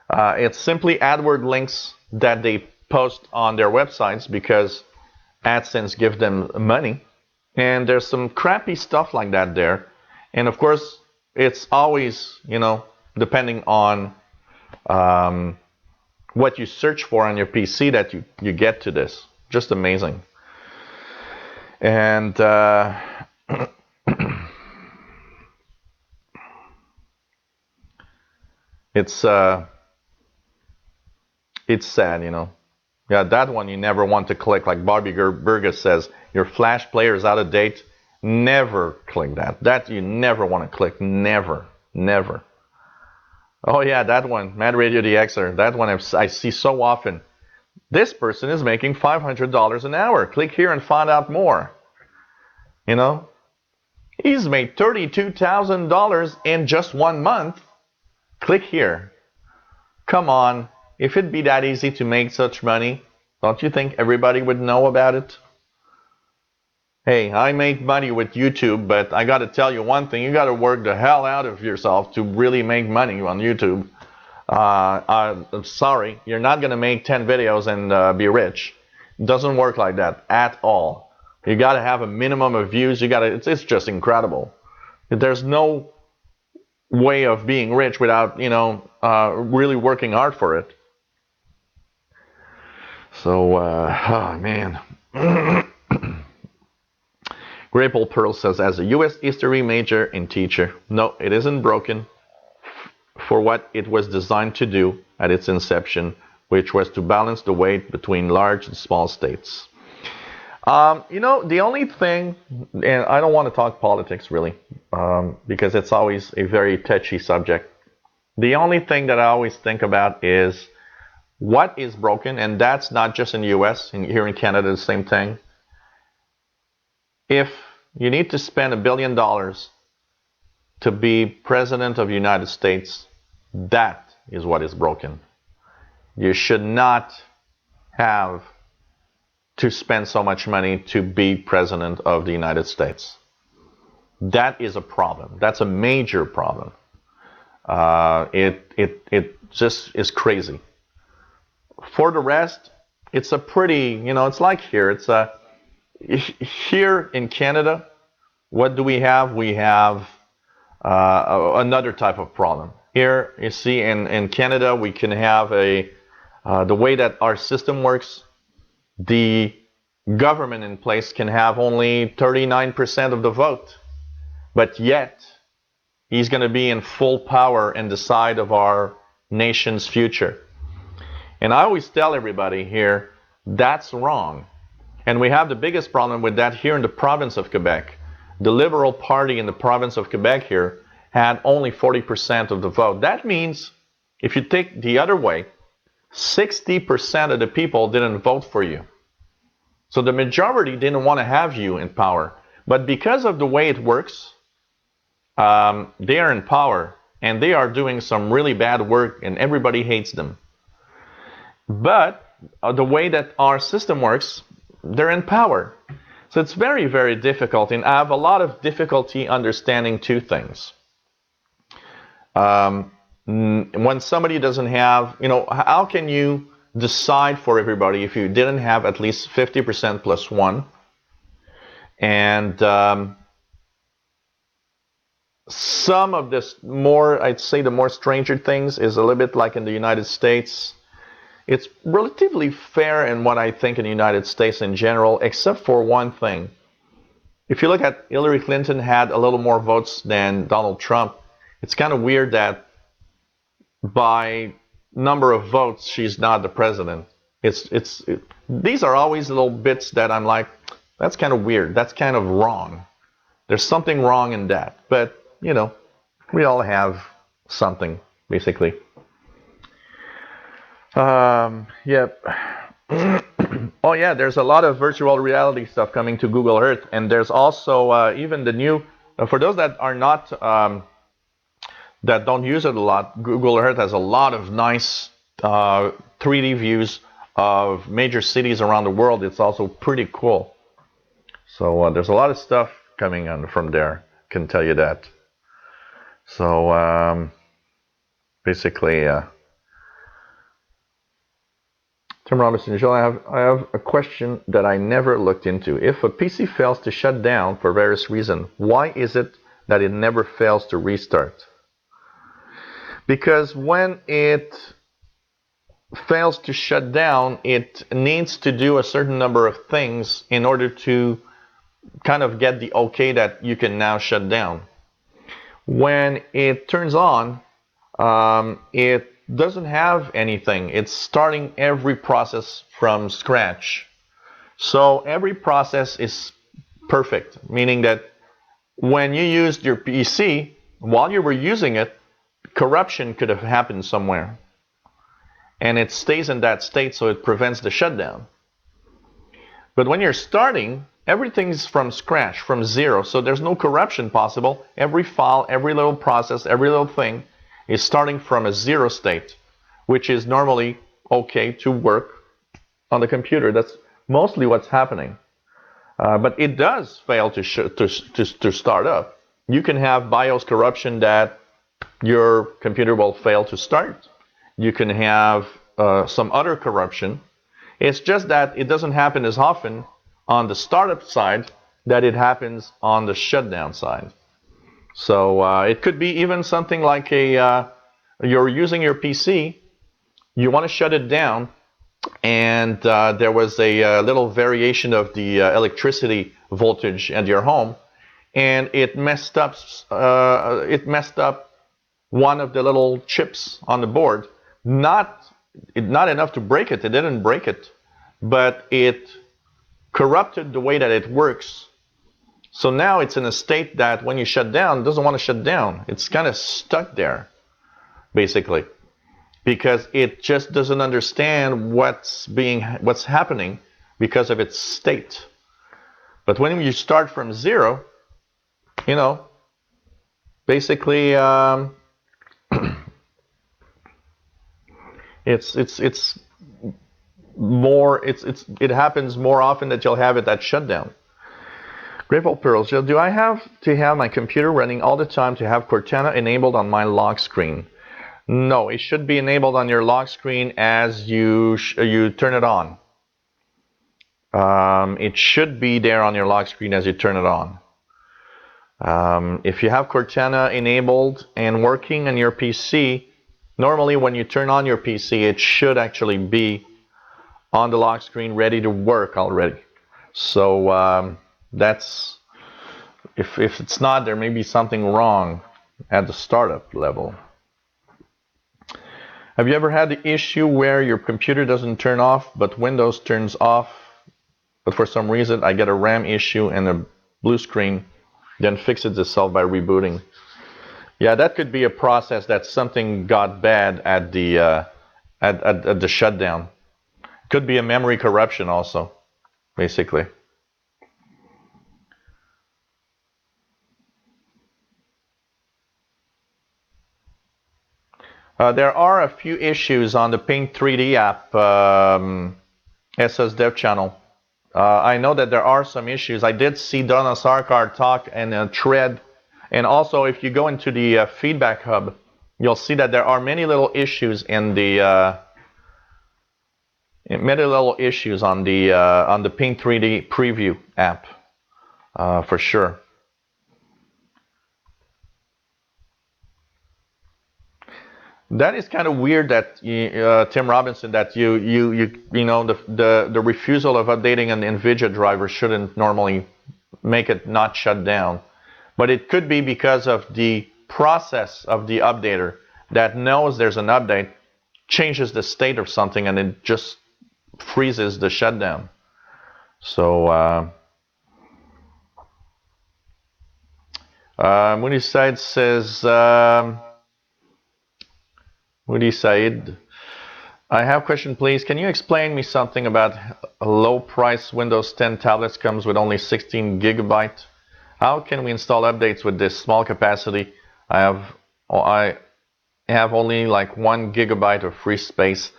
It's simply AdWord links that they post on their websites because AdSense give them money. And there's some crappy stuff like that there. And of course, it's always, depending on what you search for on your PC that you get to this. Just amazing. And it's sad, Yeah, that one you never want to click. Like Bobby Burgess says, your Flash player is out of date. Never click that. That you never want to click. Never. Never. Oh yeah, that one, Mad Radio DXer. That one I see so often. This person is making $500 an hour. Click here and find out more. He's made $32,000 in just 1 month. Click here. Come on. If it'd be that easy to make such money, don't you think everybody would know about it? Hey, I make money with YouTube, but I got to tell you one thing. You got to work the hell out of yourself to really make money on YouTube. I'm sorry, you're not going to make 10 videos and be rich. It doesn't work like that at all. You got to have a minimum of views. It's just incredible. There's no way of being rich without, really working hard for it. So, oh man. Grapple Pearl says, as a U.S. history major and teacher, no, it isn't broken for what it was designed to do at its inception, which was to balance the weight between large and small states. The only thing, and I don't want to talk politics really, because it's always a very touchy subject. The only thing that I always think about is what is broken, and that's not just in the US, here in Canada, the same thing. If you need to spend $1 billion to be president of the United States, that is what is broken. You should not have to spend so much money to be president of the United States. That is a problem. That's a major problem. It just is crazy. For the rest, it's a pretty, it's like here. Here in Canada, what do we have? We have another type of problem. Here, you see, in Canada, we can have the way that our system works, the government in place can have only 39% of the vote, but yet he's going to be in full power and decide of our nation's future. And I always tell everybody here, that's wrong. And we have the biggest problem with that here in the province of Quebec. The Liberal Party in the province of Quebec here had only 40% of the vote. That means, if you take the other way, 60% of the people didn't vote for you. So the majority didn't want to have you in power. But because of the way it works, they are in power and they are doing some really bad work and everybody hates them. But the way that our system works, they're in power. So it's very, very difficult. And I have a lot of difficulty understanding two things. When somebody doesn't have, how can you decide for everybody if you didn't have at least 50% plus one? And some of this more, I'd say the more stranger things is a little bit like in the United States. It's relatively fair in what I think in the United States in general, except for one thing. If you look at Hillary Clinton had a little more votes than Donald Trump, it's kind of weird that by number of votes, she's not the president. These are always little bits that I'm like, that's kind of weird. That's kind of wrong. There's something wrong in that. But, we all have something, basically. Yep. Oh yeah, there's a lot of virtual reality stuff coming to Google Earth, and there's also even the new. For those that are not that don't use it a lot, Google Earth has a lot of nice 3D views of major cities around the world. It's also pretty cool. So there's a lot of stuff coming on from there. Can tell you that. So basically. Tim Robinson, Joel, I have a question that I never looked into. If a PC fails to shut down for various reasons, why is it that it never fails to restart? Because when it fails to shut down, it needs to do a certain number of things in order to kind of get the okay that you can now shut down. When it turns on, it doesn't have anything. It's starting every process from scratch. So every process is perfect, meaning that when you used your PC, while you were using it, corruption could have happened somewhere. And it stays in that state, so it prevents the shutdown. But when you're starting, everything's from scratch, from zero, so there's no corruption possible. Every file, every little process, every little thing is starting from a zero state, which is normally okay to work on the computer. That's mostly what's happening. But it does fail to start up. You can have BIOS corruption that your computer will fail to start. You can have some other corruption. It's just that it doesn't happen as often on the startup side that it happens on the shutdown side. So it could be even something like you're using your PC, you want to shut it down, and there was a little variation of the electricity voltage at your home, and it messed up one of the little chips on the board. Not enough to break it. It didn't break it, but it corrupted the way that it works. So now it's in a state that when you shut down, it doesn't want to shut down. It's kind of stuck there, basically, because it just doesn't understand what's happening because of its state. But when you start from zero, basically it happens more often that you'll have it at shutdown. Grateful Pearls, do I have to have my computer running all the time to have Cortana enabled on my lock screen? No, it should be enabled on your lock screen as you turn it on. It should be there on your lock screen as you turn it on. If you have Cortana enabled and working on your PC, normally when you turn on your PC, it should actually be on the lock screen ready to work already. So that's, if it's not, there may be something wrong at the startup level. Have you ever had the issue where your computer doesn't turn off but Windows turns off, but for some reason I get a RAM issue and a blue screen, then fixes itself by rebooting? Yeah, that could be a process that something got bad at the shutdown. Could be a memory corruption also, basically. There are a few issues on the Paint 3D app SS Dev channel. I know that there are some issues. I did see Donna Sarkar talk in a thread, and also if you go into the feedback hub, you'll see that there are many little issues in the on the Paint 3D preview app, for sure. That is kind of weird that Tim Robinson, that you know the refusal of updating an NVIDIA driver shouldn't normally make it not shut down, but it could be because of the process of the updater that knows there's an update, changes the state of something, and it just freezes the shutdown. So Moody Side says. Moody Said, I have a question, please. Can you explain me something about a low price Windows 10 tablets comes with only 16 gigabyte? How can we install updates with this small capacity? I have only like 1 gigabyte of free space.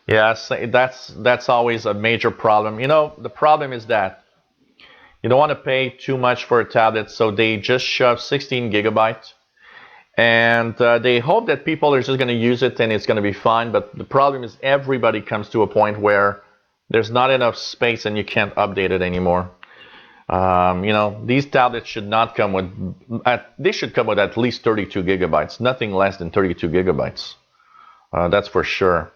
Yeah, that's always a major problem. You know, the problem is that you don't want to pay too much for a tablet, so they just shove 16 gigabytes. And they hope that people are just going to use it and it's going to be fine. But the problem is everybody comes to a point where there's not enough space and you can't update it anymore. These tablets should not come with, they should come with at least 32 gigabytes, nothing less than 32 gigabytes. That's for sure.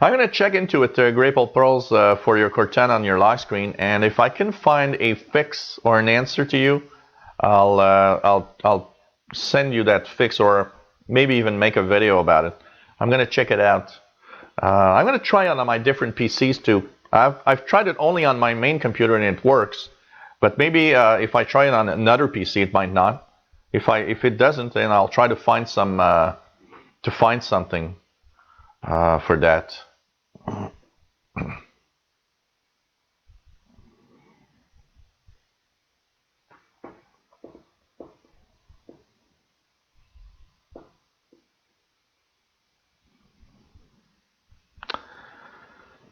I'm going to check into it, Grapple Pearls, for your Cortana on your lock screen, and if I can find a fix or an answer to you, I'll send you that fix, or maybe even make a video about it. I'm going to check it out. I'm going to try it on my different PCs too. I've tried it only on my main computer and it works, but maybe if I try it on another PC, it might not. If it doesn't, then I'll try to find something for that.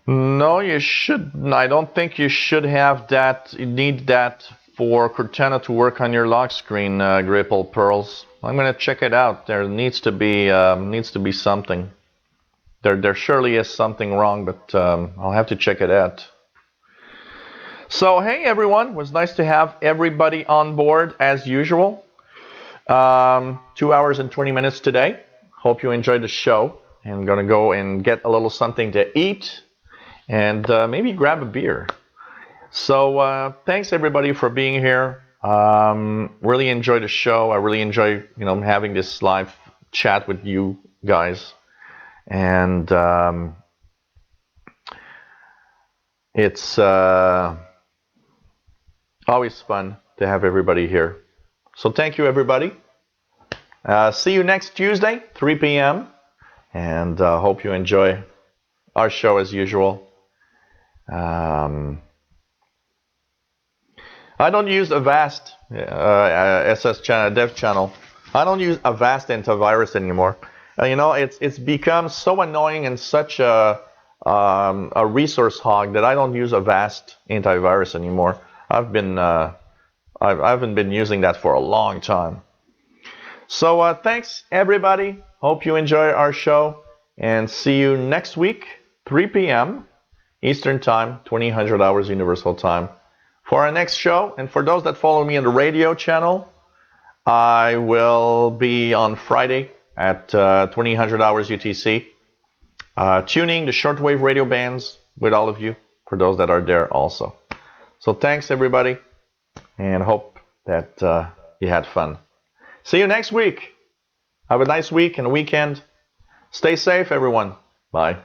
No, you should. I don't think you should have that. You need that for Cortana to work on your lock screen, Grapple Pearls. I'm gonna check it out. There needs to be something. There surely is something wrong, but I'll have to check it out. So hey everyone, it was nice to have everybody on board as usual. 2 hours and 20 minutes today. Hope you enjoyed the show. I'm gonna go and get a little something to eat and maybe grab a beer. So thanks everybody for being here. Really enjoyed the show. I really enjoy having this live chat with you guys, and it's always fun to have everybody here. So thank you everybody. See you next Tuesday, 3 p.m. and hope you enjoy our show as usual. I don't use Avast SS channel, dev channel. I don't use Avast antivirus anymore. It's become so annoying and such a resource hog that I don't use Avast antivirus anymore. I haven't been using that for a long time. So thanks everybody. Hope you enjoy our show and see you next week, 3 p.m. Eastern Time, 2000 hours Universal Time, for our next show. And for those that follow me on the radio channel, I will be on Friday at 2000 hours UTC, tuning the shortwave radio bands with all of you, for those that are there also. So thanks everybody, and hope that you had fun. See you next week. Have a nice week and weekend. Stay safe everyone. Bye.